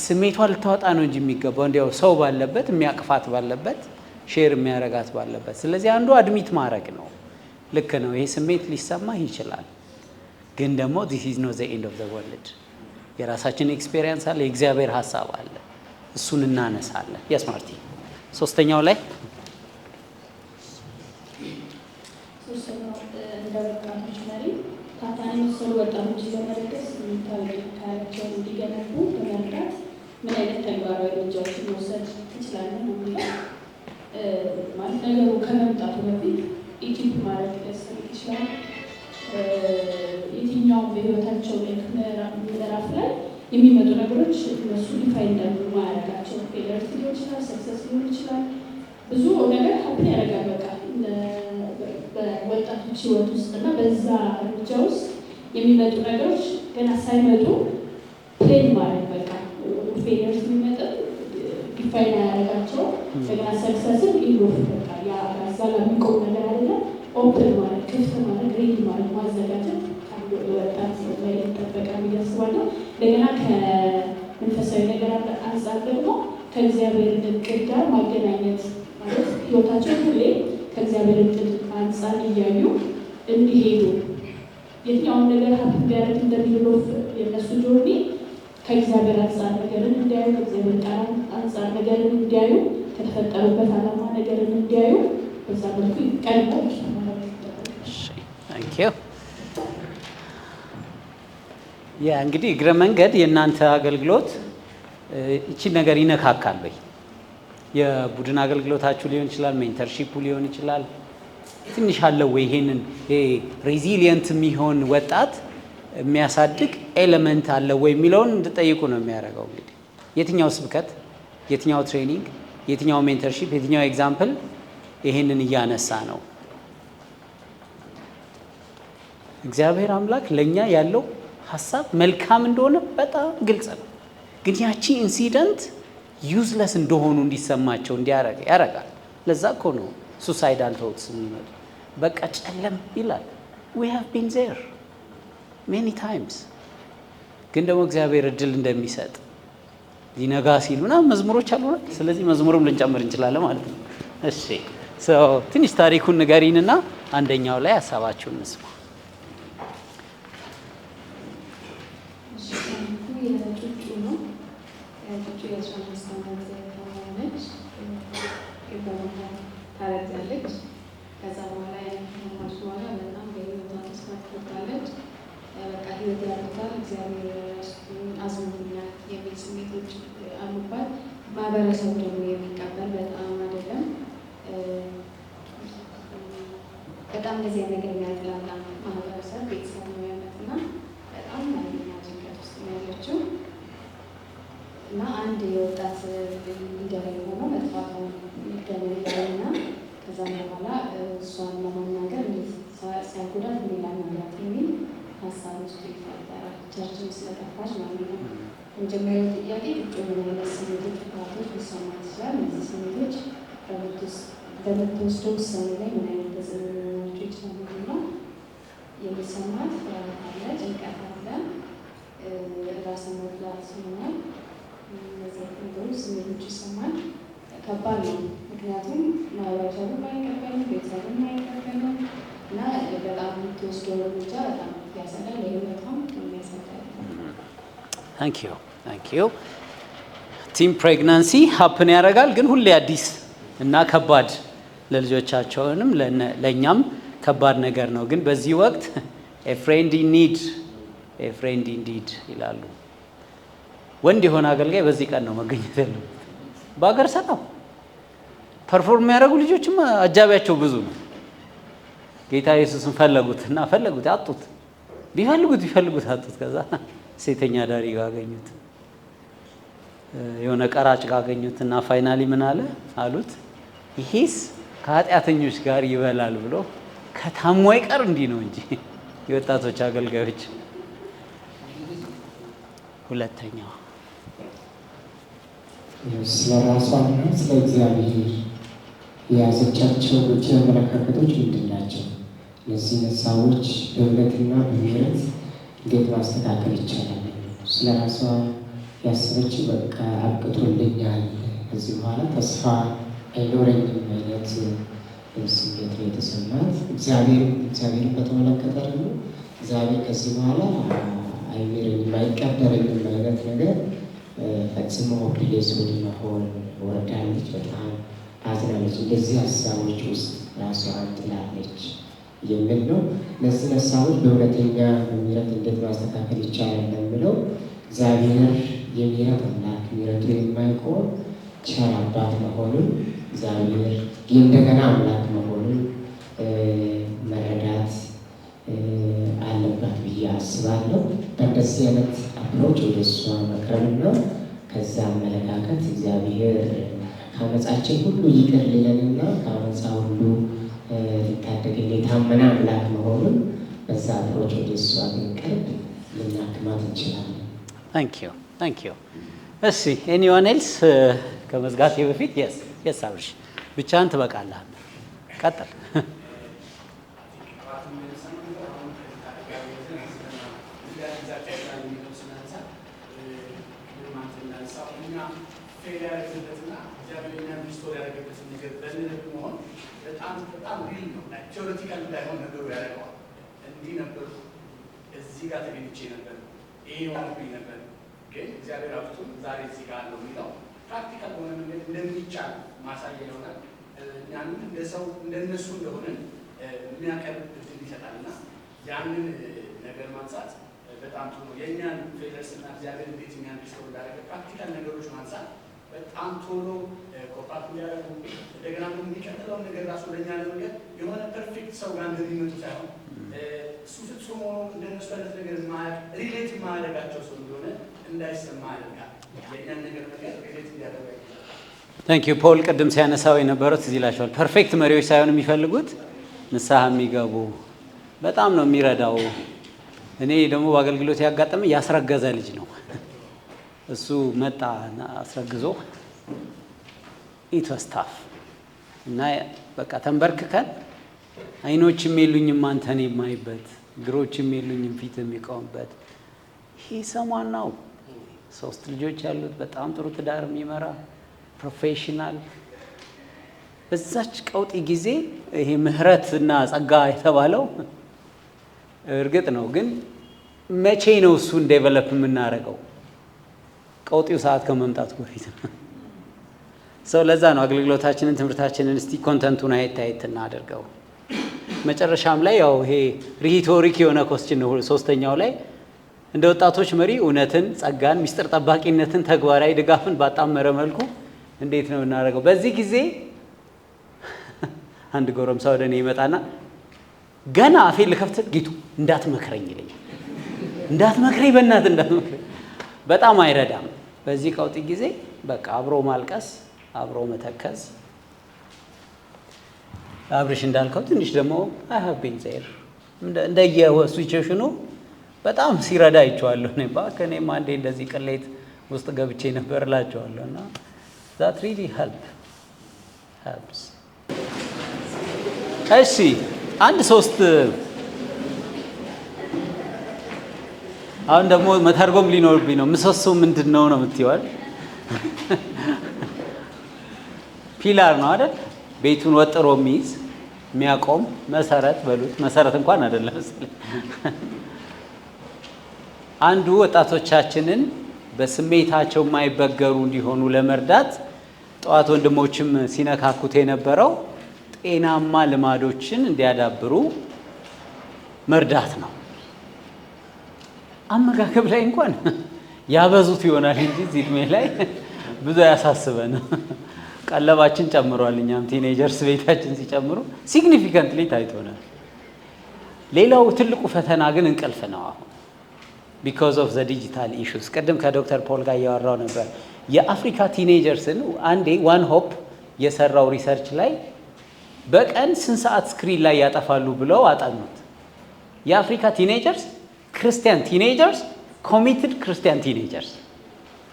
ስሜቷ ልታወጣ ነው እንጂ የሚገባው እንዲያው ሰው ባለበት የሚያቅፋት ባለበት ሼር የሚያረጋት ባለበት። ስለዚህ አንዱ አድሚት ማድረግ ነው። ልክ ነው፣ ይሄ ስሜት ሊሰማህ ይችላል፣ ግን ደግሞ this is not the end of the world። የራሳችን ኤክስፔሪየንስ አለ፣ የእግዚአብሔር ሀሳብ አለ፣ እሱን እናነሳለን። የስ ማርቲ ሶስተኛው ላይ እንደ ወጣቶች መሪ ታታሪ መሰሉ ወጣቶች ለመረዳት ካላቸውን እንዲገነቡ በመርዳት ምን አይነት ተግባራዊ እርምጃዎችን መውሰድ ትችላለን ነው የሚለው። ማለት ነገሩ ከመምጣቱ በፊት ኢቲፕ ማድረግ ሊያስፈልግ ይችላል። የትኛውም በህይወታቸው ምዕራፍ ላይ የሚመጡ ነገሮች እነሱ ዲፋይ እንዳሉ ማያደርጋቸው ፌለርስ ሊሆን ይችላል፣ ሰክሰስ ሊሆን ይችላል። ብዙ ነገር ሀብን ያደርጋል በቃ በወጣቶች ህይወት ውስጥ እና በዛ እርምጃ ውስጥ የሚመጡ ነገሮች ገና ሳይመጡ ፕሌን ማድረግ በቃ ፌለርስ የሚመጣ ዲፋይን ያደርጋቸው ገና ሰክሰስን ኢንቮልቭ በቃ ያዛ ጋር የሚቆም ነገር አለ። ኦፕን ማለት ክፍት ማለት ሬዲ ማለት ማዘጋጀት ከአንድ ወጣት ላይ ይጠበቃል ብዬ አስባለሁ። እንደገና ከመንፈሳዊ ነገር አንጻር ደግሞ ከእግዚአብሔር እቅድ ጋር ማገናኘት ማለት ህይወታቸው ሁሌ ከእግዚአብሔር እቅድ አንጻር እያዩ እንዲሄዱ የትኛውን ነገር ሀብት ቢያደርግ እንደሚለው የነሱ ጆርኒ ከእግዚአብሔር አንጻር ነገርን እንዲያዩ፣ ከእግዚአብሔር ቃል አንጻር ነገርን እንዲያዩ፣ ከተፈጠሩበት ዓላማ ነገርን እንዲያዩ በዛ መልኩ ቀድሞ እንግዲህ እግረ መንገድ የእናንተ አገልግሎት እቺን ነገር ይነካካል ወይ? የቡድን አገልግሎታችሁ ሊሆን ይችላል፣ ሜንተርሺፑ ሊሆን ይችላል። ትንሽ አለው ወይ ይሄንን ሬዚሊየንት የሚሆን ወጣት የሚያሳድግ ኤሌመንት አለው ወይ የሚለውን እንድጠይቁ ነው የሚያደርገው። እንግዲህ የትኛው ስብከት፣ የትኛው ትሬኒንግ፣ የትኛው ሜንተርሺፕ፣ የትኛው ኤግዛምፕል ይሄንን እያነሳ ነው? እግዚአብሔር አምላክ ለኛ ያለው ሀሳብ መልካም እንደሆነ በጣም ግልጽ ነው። ግን ያቺ ኢንሲደንት ዩዝለስ እንደሆኑ እንዲሰማቸው ያደርጋል። ለዛ እኮ ነው ሱሳይዳል ቶትስ የሚመጡ። በቃ ጨለም ይላል። we have been there many times። ግን ደግሞ እግዚአብሔር እድል እንደሚሰጥ ሊነጋ ሲል ምናምን መዝሙሮች አሉ። ስለዚህ መዝሙሩም ልንጨምር እንችላለን ማለት ነው። እሺ ትንሽ ታሪኩን ንገሪንና አንደኛው ላይ ሀሳባችሁን እንስማ። ታረጋለች። ከዛ በኋላ ያለች በኋላ በጣም በህይወቷ ተስፋ ትቆርጣለች። በቃ ህይወት ያልፋል፣ እግዚአብሔር አዝኖኛል የሚል ስሜቶች አሉባት። ማህበረሰቡ ደግሞ የሚቀበል በጣም አይደለም በጣም እንደዚህ ነገር የሚያጥላላ ማህበረሰብ ቤተሰብ ነው ያመጣና በጣም ማንኛ ጭንቀት ውስጥ ነው ያለችው እና አንድ የወጣት ሊደር የሆነው መጥፋቱን ይገናኛልና ከዛ በኋላ እሷን ለማናገር ሳይጎዳት ሌላ መግባት የሚል ሀሳብ ውስጥ ይፈጠራል። ቸርችን ስለጠፋች ማለት ነው። መጀመሪያው ጥያቄ ቁጭ ምን አይነት ስሜቶች ፍርሃቶች ሊሰማት ይችላል? እነዚህ ስሜቶች በምትወስደው ውሳኔ ላይ ምን አይነት ተጽዕኖ ሊኖራቸው ይችላሉ? እና የሚሰማት ፍርሃት አለ፣ ጭንቀት አለ፣ ራስን መጥላት ይሆናል። እነዚህ ነገሮች ስሜቶች ይሰማል። ከባድ ነው፣ ምክንያቱም ማህበረሰቡም አይቀበልም፣ ቤተሰብም አይቀበልም እና በጣም የምትወስደው እርምጃ በጣም ያሰጋል። ይህ በጣም የሚያሰጋል። ታንክ ዩ። ቲም ፕሬግናንሲ ሀፕን ያደርጋል፣ ግን ሁሌ አዲስ እና ከባድ ለልጆቻቸውንም ለእኛም ከባድ ነገር ነው። ግን በዚህ ወቅት ኤ ፍሬንድ ኢን ኒድ ይላሉ። ወንድ የሆነ አገልጋይ በዚህ ቀን ነው መገኘት ያለው። በሀገር ሰላም ፐርፎርም የሚያደርጉ ልጆችም አጃቢያቸው ብዙ ነው። ጌታ ኢየሱስን ፈለጉት አጡት። ቢፈልጉት አጡት። ከዛ ሴተኛ ዳሪ ጋር አገኙት፣ የሆነ ቀራጭ ጋር አገኙት እና ፋይናሊ ምን አሉት ይሄስ ከኃጢአተኞች ጋር ይበላል ብሎ ከታሞ አይቀር እንዲህ ነው እንጂ የወጣቶች አገልጋዮች። ሁለተኛው ስለ ራሷና ስለ እግዚአብሔር የያዘቻቸው ጎጂ አመለካከቶች ምንድን ናቸው? እነዚህ ሀሳቦች በእምነትና በምህረት እንዴት ማስተካከል ይቻላል? ስለ ራሷ ያሰበችው በቃ አብቅቶልኛል፣ ከዚህ በኋላ ተስፋ አይኖረኝም አይነት ስሜት ነው የተሰማት። እግዚአብሔርን በተመለከተ ደግሞ እግዚአብሔር ከዚህ በኋላ አይምረኝም አይቀበረኝም አይነት ነገር ፈጽሞ ሆፕሌስ ወደ መሆን ወርዳለች። በጣም አዝናለች። እንደዚህ ሀሳቦች ውስጥ ራሷን ጥላለች የሚል ነው። እነዚህ ሀሳቦች በእውነተኛ ምህረት እንዴት ማስተካከል ይቻላል ለሚለው እግዚአብሔር የምህረት አምላክ፣ ምህረቱ የማይቆም ቸር አባት መሆኑን እግዚአብሔር የእንደገና አምላክ መሆኑን መረዳት አለባት ብዬ አስባለሁ። በእንደዚህ አይነት አፕሮች ወደ እሷ መቅረብና ከዛ አመለካከት እግዚአብሔር ከአመፃችን ሁሉ ይቅር ሊለንና ከአመፃ ሁሉ ሊታደገን የታመነ አምላክ መሆኑን በዛ አፕሮች ወደ እሷ ብንቀርብ ልናክማት እንችላለን። ታንክ ዩ። እሺ ኤኒዋን ኤልስ ከመዝጋቴ በፊት የስ አብርሽ ብቻህን ትበቃለህ። ቀጥል። ቴዎሬቲካል እንዳይሆን ነገሩ ያደርገዋል። እንዲህ ነበሩ፣ እዚህ ጋር ተገኝቼ ነበር፣ ይሄ ሆኖብኝ ነበር፣ ግን እግዚአብሔር አብቱን ዛሬ እዚህ ጋር አለው የሚለው ፕራክቲካል በሆነ መንገድ እንደሚቻል ማሳያ ይሆናል። እኛንም እንደ ሰው እንደነሱ እንደሆነን የሚያቀርብ እድል ይሰጣል እና ያንን ነገር ማንሳት በጣም ጥሩ ነው። የእኛን ፌለርስና እግዚአብሔር እንዴት እኛን ሪስቶር እንዳደረገ ፕራክቲካል ነገሮች ማንሳት በጣም ቶሎ ኮፓፕ እንዲያደርጉ እንደገና የሚቀጥለውን ነገር ራሱ ለእኛ ለመንገድ የሆነ ፐርፌክት ሰው ጋር እንደሚመጡ ሳይሆን እሱ ፍጹም ሆኖ እንደነሱ አይነት ነገር ሪሌት የማያደርጋቸው ሰው እንደሆነ እንዳይሰማ ያደርጋል። የእኛን ነገር ሪሌት እንዲያደርጋ ታንክ ዩ ፖል ቅድም ሲያነሳው የነበረው ትዝ ይላቸዋል። ፐርፌክት መሪዎች ሳይሆን የሚፈልጉት ንስሐ የሚገቡ በጣም ነው የሚረዳው። እኔ ደግሞ በአገልግሎት ያጋጠመ ያስረገዘ ልጅ ነው። እሱ መጣ አስረግዞ ኢትወስታፍ እና በቃ ተንበርክከን አይኖችም የሉኝም አንተን የማይበት እግሮችም የሉኝም ፊት የሚቆምበት ይህ ሰማን ነው። 3 ልጆች ያሉት በጣም ጥሩ ትዳር የሚመራ ፕሮፌሽናል። በዛች ቀውጢ ጊዜ ይሄ ምህረት እና ጸጋ የተባለው እርግጥ ነው፣ ግን መቼ ነው እሱን ዴቨሎፕ የምናደርገው? ቀውጢው ሰዓት ከመምጣቱ በፊት ሰው። ለዛ ነው አገልግሎታችንን ትምህርታችንን እስቲ ኮንተንቱን አየት እናደርገው። መጨረሻም ላይ ያው ይሄ ሪቶሪክ የሆነ ኮስችን ነው። 3ኛው ላይ እንደ ወጣቶች መሪ እውነትን፣ ጸጋን፣ ሚስጥር ጠባቂነትን፣ ተግባራዊ ድጋፍን ባጣመረ መልኩ እንዴት ነው እናደርገው? በዚህ ጊዜ አንድ ጎረምሳ ወደ እኔ ይመጣና ገና አፌን ልከፍት ጌቱ እንዳትመክረኝ ይለኛል። እንዳትመክረኝ በእናትህ እንዳትመክረኝ። በጣም አይረዳም። በዚህ ቀውጢ ጊዜ በቃ አብሮ ማልቀስ፣ አብሮ መተከዝ። አብርሽ እንዳልከው ትንሽ ደግሞ አይሀቤን ዜር እንደየሲቹዌሽኑ በጣም ሲረዳ አይቼዋለሁ። እኔ እባክህ እኔም አንዴ እንደዚህ ቅሌት ውስጥ ገብቼ ነበር እላቸዋለሁ። እና that really helps። እሺ አንድ 3 አሁን ደግሞ መተርጎም ሊኖርብኝ ነው። ምሰሶ ምንድን ነው የምትይዋል? ፒላር ነው አይደል? ቤቱን ወጥሮ የሚይዝ የሚያቆም መሰረት በሉት። መሰረት እንኳን አይደለም። አንዱ ወጣቶቻችንን በስሜታቸው የማይበገሩ እንዲሆኑ ለመርዳት ጠዋት ወንድሞችም ሲነካኩት የነበረው ጤናማ ልማዶችን እንዲያዳብሩ መርዳት ነው። አመጋገብ ላይ እንኳን ያበዙት ይሆናል እንጂ እዚህ ዕድሜ ላይ ብዙ ያሳስበን። ቀለባችን ጨምሯል። እኛም ቲኔጀርስ ቤታችን ሲጨምሩ ሲግኒፊካንትሊ ታይቶናል። ሌላው ትልቁ ፈተና ግን እንቅልፍ ነው። አሁን ቢኮዝ ኦፍ ዘ ዲጂታል ኢሹስ ቅድም ከዶክተር ፖል ጋር እያወራው ነበር። የአፍሪካ ቲኔጀርስን አንዴ ዋን ሆፕ የሰራው ሪሰርች ላይ በቀን ስንት ሰዓት ስክሪን ላይ ያጠፋሉ ብለው አጠኑት። የአፍሪካ ቲኔጀርስ ክርስቲያን ቲኔጀርስ ኮሚትድ ክርስቲያን ቲኔጀርስ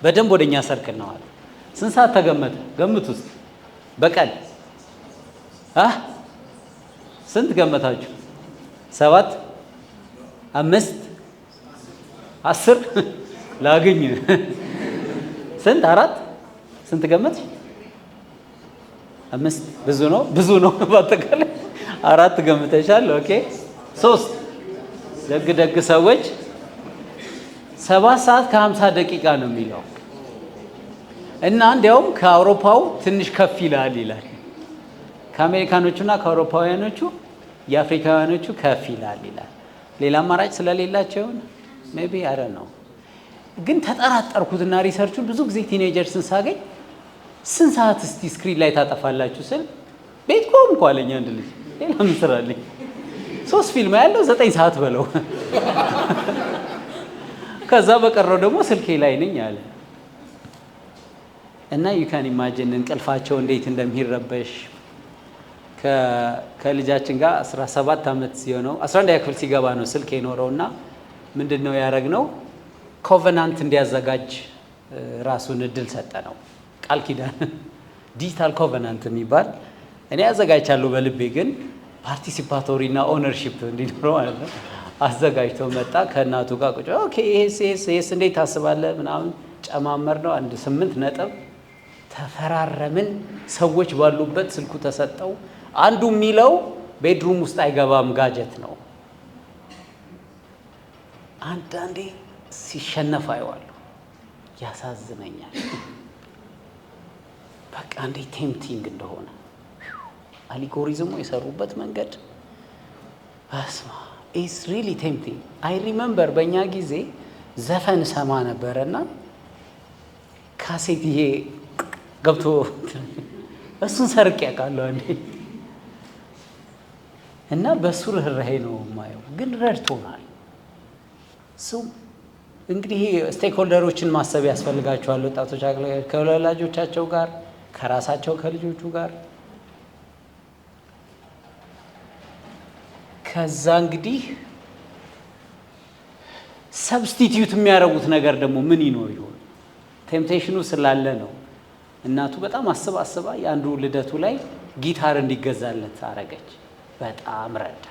በደንብ ወደኛ ሰርክል ነው አለ። ስንት ሰዓት ተገመተ? ገምት ውስጥ በቀን ስንት ገመታችሁ? 7 5 10 ላግኝ ስንት 4 ስንት ገመት? 5 ብዙ ነው በአጠቃላይ 4 ገምተሻል። ኦኬ 3 ደግ ሰዎች 7 ሰዓት ከ50 ደቂቃ ነው የሚለው እና እንዲያውም ከአውሮፓው ትንሽ ከፍ ይላል። ከአሜሪካኖቹና ከአውሮፓውያኖቹ የአፍሪካውያኖቹ ከፍ ይላል። ሌላ አማራጭ ስለሌላቸው ሜቢ አረ ነው። ግን ተጠራጠርኩትና ሪሰርቹን ብዙ ጊዜ ቲኔጀርስን ሳገኝ ስንት ሰዓት እስቲ ስክሪን ላይ ታጠፋላችሁ ስል ቤት ቆምኩ አለኝ አንድ ልጅ። ሌላ ምን ስራ አለኝ? 3 ፊልም ያለው 9 ሰዓት በለው። ከዛ በቀረው ደግሞ ስልኬ ላይ ነኝ አለ እና ዩካን ኢማጂን እንቅልፋቸው እንዴት እንደሚረበሽ። ከልጃችን ጋር 17 ዓመት ሲሆነው 11 ክፍል ሲገባ ነው ስልክ የኖረውና ምንድነው ያደረግነው? ኮቨናንት እንዲያዘጋጅ ራሱን እድል ሰጠ ነው። ቃል ኪዳን ዲጂታል ኮቨናንት የሚባል እኔ አዘጋጅቻለሁ በልቤ ግን ፓርቲሲፓቶሪ እና ኦነርሺፕ እንዲኖረው ማለት ነው። አዘጋጅቶ መጣ ከእናቱ ጋር ቁጭ ኦኬ ይሄስ እንዴት ታስባለህ ምናምን ጨማመር ነው። 8 ነጥብ ተፈራረምን። ሰዎች ባሉበት ስልኩ ተሰጠው። አንዱ የሚለው ቤድሩም ውስጥ አይገባም ጋጀት ነው። አንዳንዴ ሲሸነፍ አየዋለሁ፣ ያሳዝነኛል። በቃ እንዴ ቴምፕቲንግ እንደሆነ አልጎሪዝሙ የሰሩበት መንገድ አስማ ኢስ ሪሊ ቴምፕቲንግ። አይ ሪመምበር በእኛ ጊዜ ዘፈን ሰማ ነበረና ካሴት ይሄ ገብቶ እሱን ሰርቄ ያውቃለሁ አንዴ እና በሱ ርህራሄ ነው የማየው። ግን ረድቶናል። ሰው እንግዲህ ስቴክሆልደሮችን ማሰብ ያስፈልጋቸዋል። ወጣቶች ከወላጆቻቸው ጋር፣ ከራሳቸው ከልጆቹ ጋር። ከዛ እንግዲህ ሰብስቲቲዩት የሚያደርጉት ነገር ደግሞ ምን ይኖር ይሆን? ቴምፕቴሽኑ ስላለ ነው። እናቱ በጣም አስባ የአንዱ ልደቱ ላይ ጊታር እንዲገዛለት አረገች። በጣም ረዳ።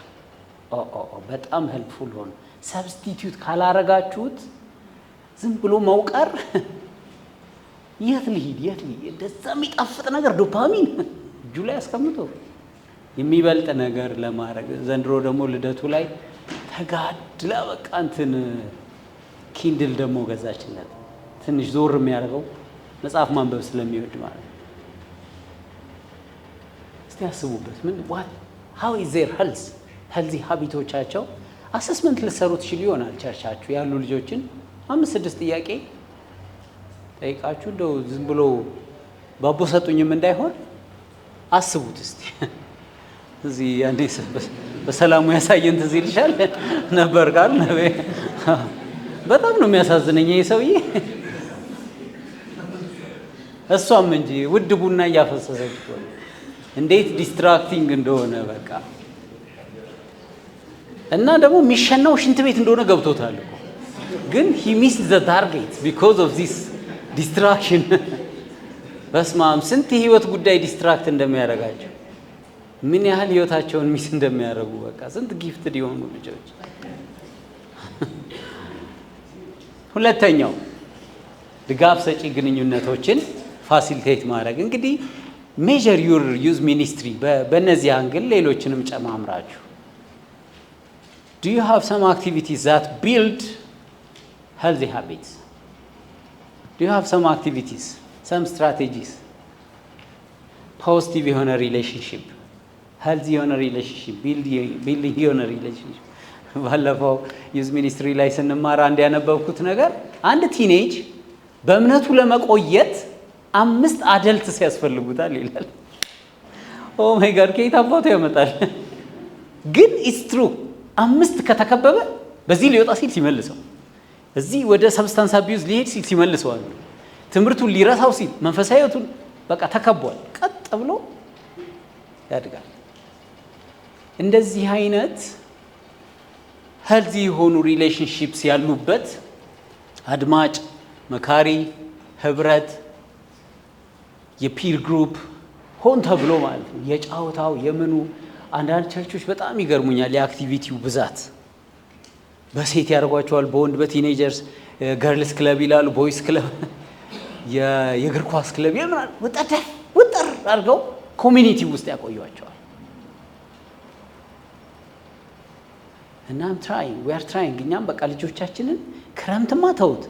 በጣም ሄልፕፉል ሆነ። ሰብስቲቲዩት ካላረጋችሁት ዝም ብሎ መውቀር የት ልሂድ እንደዛ የሚጣፍጥ ነገር ዶፓሚን እጁ ላይ አስቀምጦ የሚበልጥ ነገር ለማድረግ ዘንድሮ ደግሞ ልደቱ ላይ ተጋድላ በቃ እንትን ኪንድል ደግሞ ገዛችለት። ትንሽ ዞር የሚያደርገው መጽሐፍ ማንበብ ስለሚወድ ማለት ነው። እስቲ ያስቡበት። how is their healthy ሀቢቶቻቸው አሰስመንት ልትሰሩ ትችሉ ይሆናል። ቸርቻችሁ ያሉ ልጆችን 5-6 ጥያቄ ጠይቃችሁ እንደው ዝም ብሎ ባቦ ሰጡኝም እንዳይሆን አስቡት እስቲ። እዚህ ያኔ በሰላሙ ያሳየን ትዝ ይልሻል ነበር ቃል በጣም ነው የሚያሳዝነኝ ይሄ ሰውዬ። እሷም እንጂ ውድ ቡና እያፈሰሰች እንዴት ዲስትራክቲንግ እንደሆነ በቃ እና ደግሞ የሚሸናው ሽንት ቤት እንደሆነ ገብቶታል እኮ ግን he missed the target because of this distraction። በስማም ስንት ህይወት ጉዳይ ዲስትራክት እንደሚያደርጋቸው ምን ያህል ህይወታቸውን ሚስ እንደሚያደርጉ በቃ ስንት ጊፍትድ የሆኑ ልጆች። ሁለተኛው ድጋፍ ሰጪ ግንኙነቶችን ፋሲሊቴት ማድረግ። እንግዲህ ሜጀር ዩር ዩዝ ሚኒስትሪ በእነዚህ አንግል ሌሎችንም ጨማምራችሁ do you have some activities that build healthy habits? Do you have some activities, some strategies? ፖዚቲቭ የሆነ ሪሌሽንሽፕ፣ ሄልዚ የሆነ ሪሌሽንሽፕ፣ ቢልዲንግ የሆነ ሪሌሽንሽፕ። ባለፈው ዩዝ ሚኒስትሪ ላይ ስንማር አንድ ያነበብኩት ነገር አንድ ቲኔጅ በእምነቱ ለመቆየት 5 አደልትስ ያስፈልጉታል ይላል። ኦ ማይ ጋድ ከየት አባቱ ያመጣል? ግን ኢትስ ትሩ። 5 ከተከበበ በዚህ ሊወጣ ሲል ሲመልሰው፣ እዚህ ወደ ሰብስታንስ አቢዩዝ ሊሄድ ሲል ሲመልሰዋል፣ ትምህርቱን ሊረሳው ሲል መንፈሳዊ ሕይወቱን በቃ ተከቧል። ቀጥ ብሎ ያድጋል። እንደዚህ አይነት ሄልዚ የሆኑ ሪሌሽንሺፕስ ያሉበት አድማጭ፣ መካሪ፣ ህብረት፣ የፒር ግሩፕ ሆን ተብሎ ማለት ነው። የጫወታው የምኑ አንዳንድ ቸርቾች በጣም ይገርሙኛል። የአክቲቪቲው ብዛት በሴት ያደርጓቸዋል፣ በወንድ በቲኔጀርስ ገርልስ ክለብ ይላሉ፣ ቦይስ ክለብ፣ የእግር ኳስ ክለብ የምናል ውጥር አድርገው ኮሚኒቲ ውስጥ ያቆዩቸዋል። እና we are trying እኛም በቃ ልጆቻችንን ክረምትማ ተውት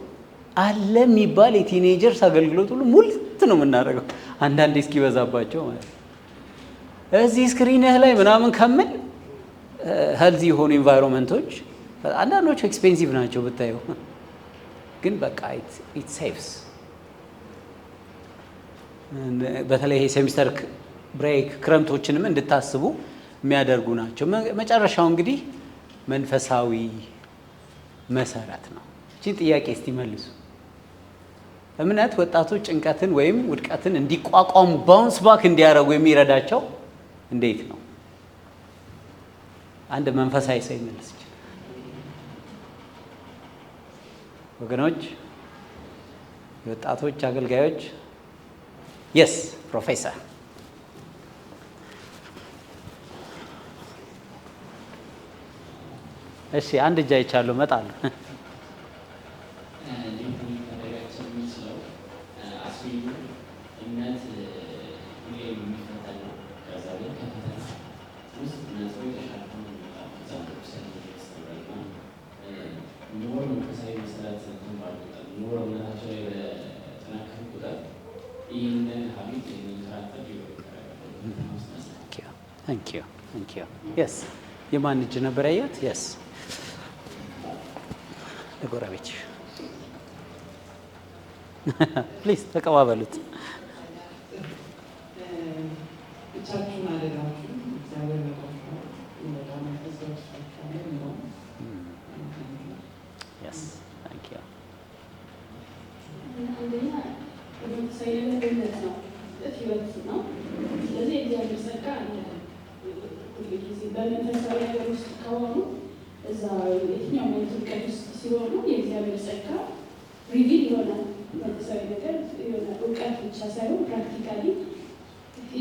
አለ የሚባል የቲኔጀርስ አገልግሎት ሁሉ ሙልት ነው የምናደርገው፣ አንዳንዴ እስኪበዛባቸው ማለት ነው። እዚህ ስክሪንህ ላይ ምናምን ከምን ሄልዚ የሆኑ ኢንቫይሮንመንቶች አንዳንዶቹ ኤክስፔንሲቭ ናቸው ብታየው፣ ግን በቃ ኢት ሴቭስ። በተለይ ይሄ ሴሚስተር ብሬክ ክረምቶችንም እንድታስቡ የሚያደርጉ ናቸው። መጨረሻው እንግዲህ መንፈሳዊ መሰረት ነው። እቺን ጥያቄ እስቲ መልሱ። እምነት ወጣቶች ጭንቀትን ወይም ውድቀትን እንዲቋቋሙ ባውንስ ባክ እንዲያደርጉ የሚረዳቸው እንዴት ነው? አንድ መንፈሳዊ ሰው ይመልስ ይችላል። ወገኖች፣ የወጣቶች አገልጋዮች የስ ፕሮፌሰር እሺ፣ አንድ እጅ አይቻለሁ እመጣለሁ። Thank you. Yes. የማን እጅ ነበር ያያት? Yes. ለጎረቤት ፕሊዝ ተቀባበሉት። ብቻችሁን አይደላችሁ። እግዚአብሔር ይመስገን በጣም ተሰብስባችሁ ነው። Yes. Thank you. አንደኛ መንፈሳዊ ነገርነት ነው፣ ህይወት ነው። ስለዚህ እግዚአብሔር ጸጋ አለ። ሁልጊዜ በመንፈሳዊ ነገር ውስጥ ከሆኑ እዛ የትኛው መንፈስ ውስጥ ሲሆኑ የእግዚአብሔር ጸጋ ሪቪል ይሆናል። መንፈሳዊ ነገር የሆነ እውቀት ብቻ ሳይሆን ፕራክቲካሊ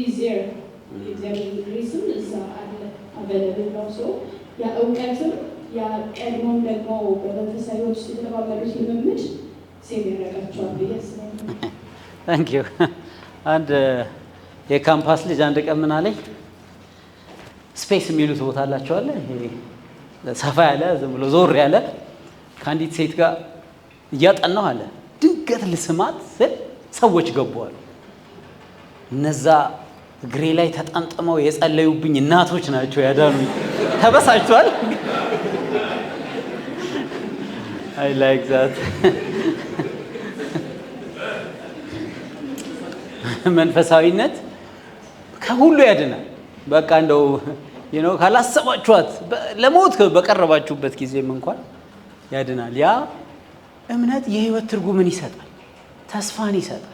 ኢዚየር የእግዚአብሔር ግሬስም እዛ አለ አቬለብል ነው። ሰው ያ እውቀትም ያ ቀድሞም ደግሞ በመንፈሳዊ ውስጥ የተለማመዱት ልምምድ ሴቭ ያደርጋቸዋል ብዬ አስባለሁ። ታንክ ዩ። አንድ የካምፓስ ልጅ አንድ ቀን ምን አለኝ፣ ስፔስ የሚሉት ቦታ አላቸዋለ፣ ሰፋ ያለ ዝም ብሎ ዞር ያለ ከአንዲት ሴት ጋር እያጠናሁ አለ። ድንገት ልስማት ስል ሰዎች ገቡዋል። እነዛ እግሬ ላይ ተጠምጥመው የጸለዩብኝ እናቶች ናቸው ያዳኑኝ። ተበሳጭቷል። አይ ላይክ ዛት። መንፈሳዊነት ከሁሉ ያድናል። በቃ እንደው ካላሰባችኋት ለሞት በቀረባችሁበት ጊዜም እንኳን ያድናል። ያ እምነት የህይወት ትርጉምን ይሰጣል፣ ተስፋን ይሰጣል።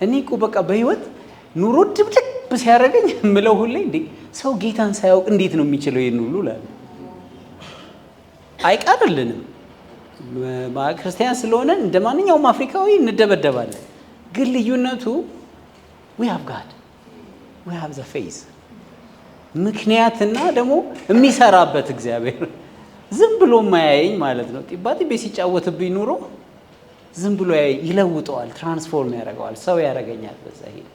እኔ እኮ በቃ በህይወት ኑሮ ድብድብ ሲያደርገኝ የምለው ሁሌ እንዴ ሰው ጌታን ሳያውቅ እንዴት ነው የሚችለው ይሄን ሁሉ እላለሁ። አይቀርልንም። ክርስቲያን ስለሆነ እንደ ማንኛውም አፍሪካዊ እንደበደባለን። ግን ልዩነቱ we have God, we have the faith። ምክንያትና ደግሞ የሚሰራበት እግዚአብሔር ዝም ብሎ ማያየኝ ማለት ነው። ጢባጢ ቤት ሲጫወትብኝ ኑሮ ዝም ብሎ ይለውጠዋል፣ ትራንስፎርም ያደርገዋል፣ ሰው ያደርገኛል በዛ ሂደት።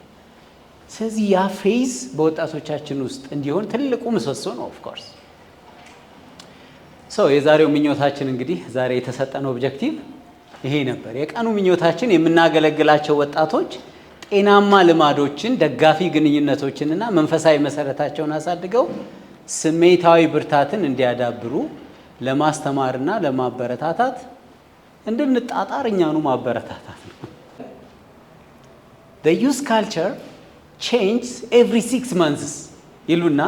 ስለዚህ ያ ፌዝ በወጣቶቻችን ውስጥ እንዲሆን ትልቁ ምሰሶ ነው። ኦፍኮርስ የዛሬው ምኞታችን እንግዲህ ዛሬ የተሰጠን ኦብጀክቲቭ ይሄ ነበር። የቀኑ ምኞታችን የምናገለግላቸው ወጣቶች ጤናማ ልማዶችን፣ ደጋፊ ግንኙነቶችንና መንፈሳዊ መሰረታቸውን አሳድገው ስሜታዊ ብርታትን እንዲያዳብሩ ለማስተማርና ለማበረታታት እንድንጣጣር እኛኑ ማበረታታት ነው። The youth culture changes every 6 months ይሉና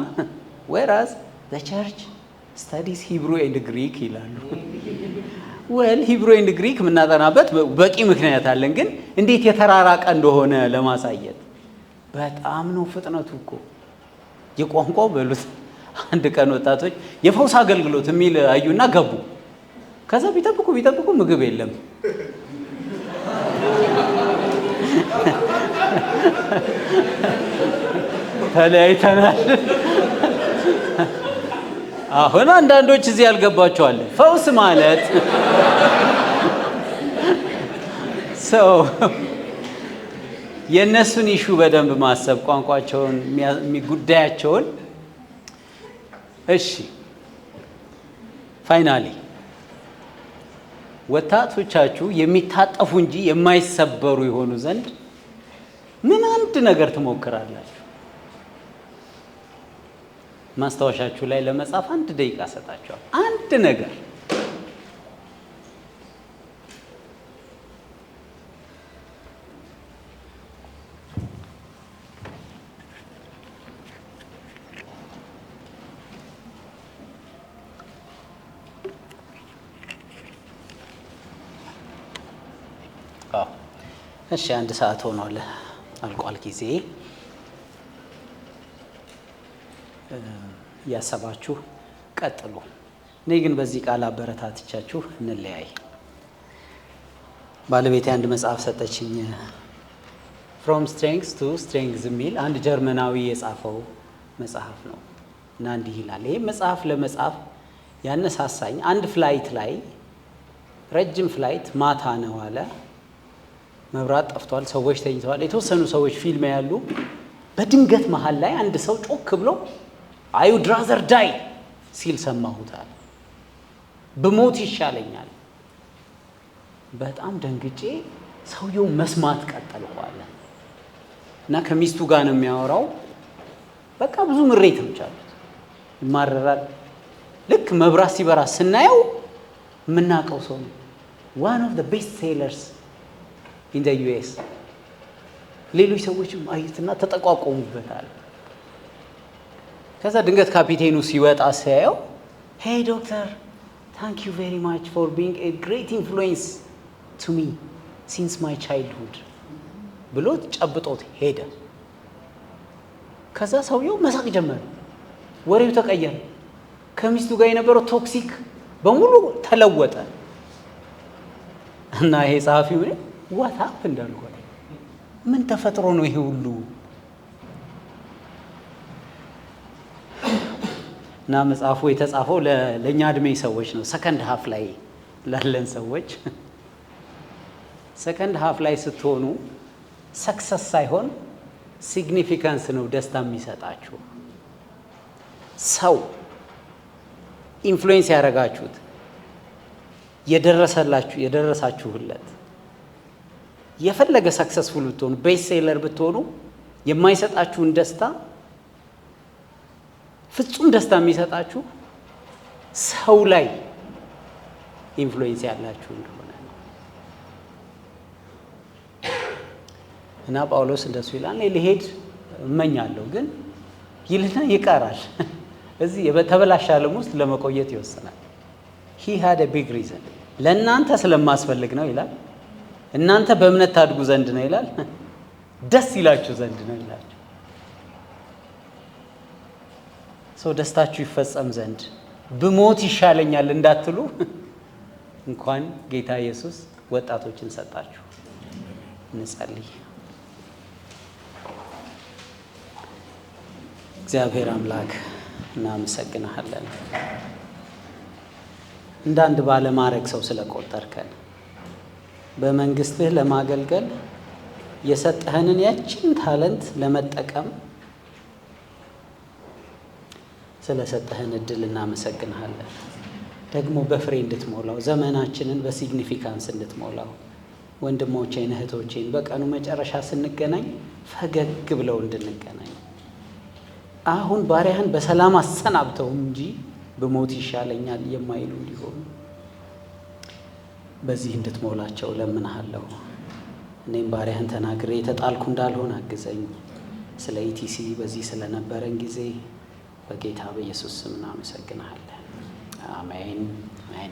whereas the church studies Hebrew and Greek ይላሉ። ሂብሩ ኤንድ ግሪክ የምናጠናበት በቂ ምክንያት አለን፣ ግን እንዴት የተራራቀ እንደሆነ ለማሳየት በጣም ነው ፍጥነቱ እኮ የቋንቋው በሉት። አንድ ቀን ወጣቶች የፈውስ አገልግሎት የሚል አዩና ገቡ። ከዛ ቢጠብቁ ምግብ የለም። ተለያይተናል። አሁን አንዳንዶች እዚህ ያልገባቸዋል። ፈውስ ማለት የእነሱን ኢሹ በደንብ ማሰብ፣ ቋንቋቸውን፣ ጉዳያቸውን። እሺ ፋይናሊ ወጣቶቻችሁ የሚታጠፉ እንጂ የማይሰበሩ የሆኑ ዘንድ ምን አንድ ነገር ትሞክራላችሁ? ማስታወሻችሁ ላይ ለመጻፍ 1 ደቂቃ ሰጣችኋል። አንድ ነገር እሺ 1 ሰዓት ሆኗል፣ አልቋል ጊዜ። እያሰባችሁ ቀጥሉ። እኔ ግን በዚህ ቃል አበረታትቻችሁ እንለያይ። ባለቤቴ አንድ መጽሐፍ ሰጠችኝ፣ ፍሮም ስትሬንግዝ ቱ ስትሬንግዝ የሚል አንድ ጀርመናዊ የጻፈው መጽሐፍ ነው እና እንዲህ ይላል። ይህ መጽሐፍ ለመጻፍ ያነሳሳኝ አንድ ፍላይት ላይ ረጅም ፍላይት ማታ ነው አለ። መብራት ጠፍቷል፣ ሰዎች ተኝተዋል፣ የተወሰኑ ሰዎች ፊልም ያሉ። በድንገት መሀል ላይ አንድ ሰው ጮክ ብሎ አይ ውድ ራዘር ዳይ ሲል ሰማሁታል። ብሞት ይሻለኛል። በጣም ደንግጬ ሰውየው መስማት ቀጠልኳለ እና ከሚስቱ ጋር ነው የሚያወራው። በቃ ብዙ ምሬቶች አሉት፣ ይማረራል። ልክ መብራት ሲበራ ስናየው የምናውቀው ሰው ነው። ዋን ኦፍ ዘ ቤስት ሴለርስ ኢን ዘ ዩኤስ። ሌሎች ሰዎችም አዩትና ተጠቋቆሙበታል። ከዛ ድንገት ካፒቴኑ ሲወጣ ሲያየው ሄይ ዶክተር ታንክ ዩ ቬሪ ማች ፎር ቢንግ ኤ ግሬት ኢንፍሉዌንስ ቱ ሚ ሲንስ ማይ ቻይልድሁድ ብሎ ጨብጦት ሄደ። ከዛ ሰውየው መሳቅ ጀመረ፣ ወሬው ተቀየረ። ከሚስቱ ጋር የነበረው ቶክሲክ በሙሉ ተለወጠ እና ይሄ ጸሐፊው ዋት አፕ እንዳልኩ ምን ተፈጥሮ ነው ይሄ ሁሉ? እና መጽሐፉ የተጻፈው ለእኛ እድሜ ሰዎች ነው፣ ሰከንድ ሀፍ ላይ ላለን ሰዎች። ሰከንድ ሀፍ ላይ ስትሆኑ ሰክሰስ ሳይሆን ሲግኒፊካንስ ነው ደስታ የሚሰጣችሁ። ሰው ኢንፍሉዌንስ ያደረጋችሁት የደረሳችሁለት የፈለገ ሰክሰስፉል ብትሆኑ ቤስት ሴለር ብትሆኑ የማይሰጣችሁን ደስታ ፍጹም ደስታ የሚሰጣችሁ ሰው ላይ ኢንፍሉዌንስ ያላችሁ እንደሆነ ነው። እና ጳውሎስ እንደሱ ይላል፣ ልሄድ እመኛለሁ ግን ይልና ይቀራል። እዚህ በተበላሸ ዓለም ውስጥ ለመቆየት ይወስናል። he had a big reason ለእናንተ ስለማስፈልግ ነው ይላል። እናንተ በእምነት ታድጉ ዘንድ ነው ይላል። ደስ ይላችሁ ዘንድ ነው ይላል። ሰው ደስታችሁ ይፈጸም ዘንድ ብሞት ይሻለኛል እንዳትሉ እንኳን ጌታ ኢየሱስ ወጣቶችን ሰጣችሁ። እንጸልይ። እግዚአብሔር አምላክ እናመሰግናለን፣ እንዳንድ ባለማዕረግ ሰው ስለቆጠርከን። በመንግስትህ ለማገልገል የሰጠህንን ያችን ታለንት ለመጠቀም ስለሰጠህን እድል እናመሰግንሃለን። ደግሞ በፍሬ እንድትሞላው ዘመናችንን በሲግኒፊካንስ እንድትሞላው ወንድሞቼን እህቶቼን በቀኑ መጨረሻ ስንገናኝ ፈገግ ብለው እንድንገናኝ አሁን ባሪያህን በሰላም አሰናብተው እንጂ ብሞት ይሻለኛል የማይሉ እንዲሆኑ በዚህ እንድትሞላቸው ለምንሃለሁ። እኔም ባሪያህን ተናግሬ የተጣልኩ እንዳልሆን አግዘኝ። ስለ ኢቲሲ በዚህ ስለነበረን ጊዜ በጌታ በኢየሱስ ስም እናመሰግንሃለን። አሜን አሜን።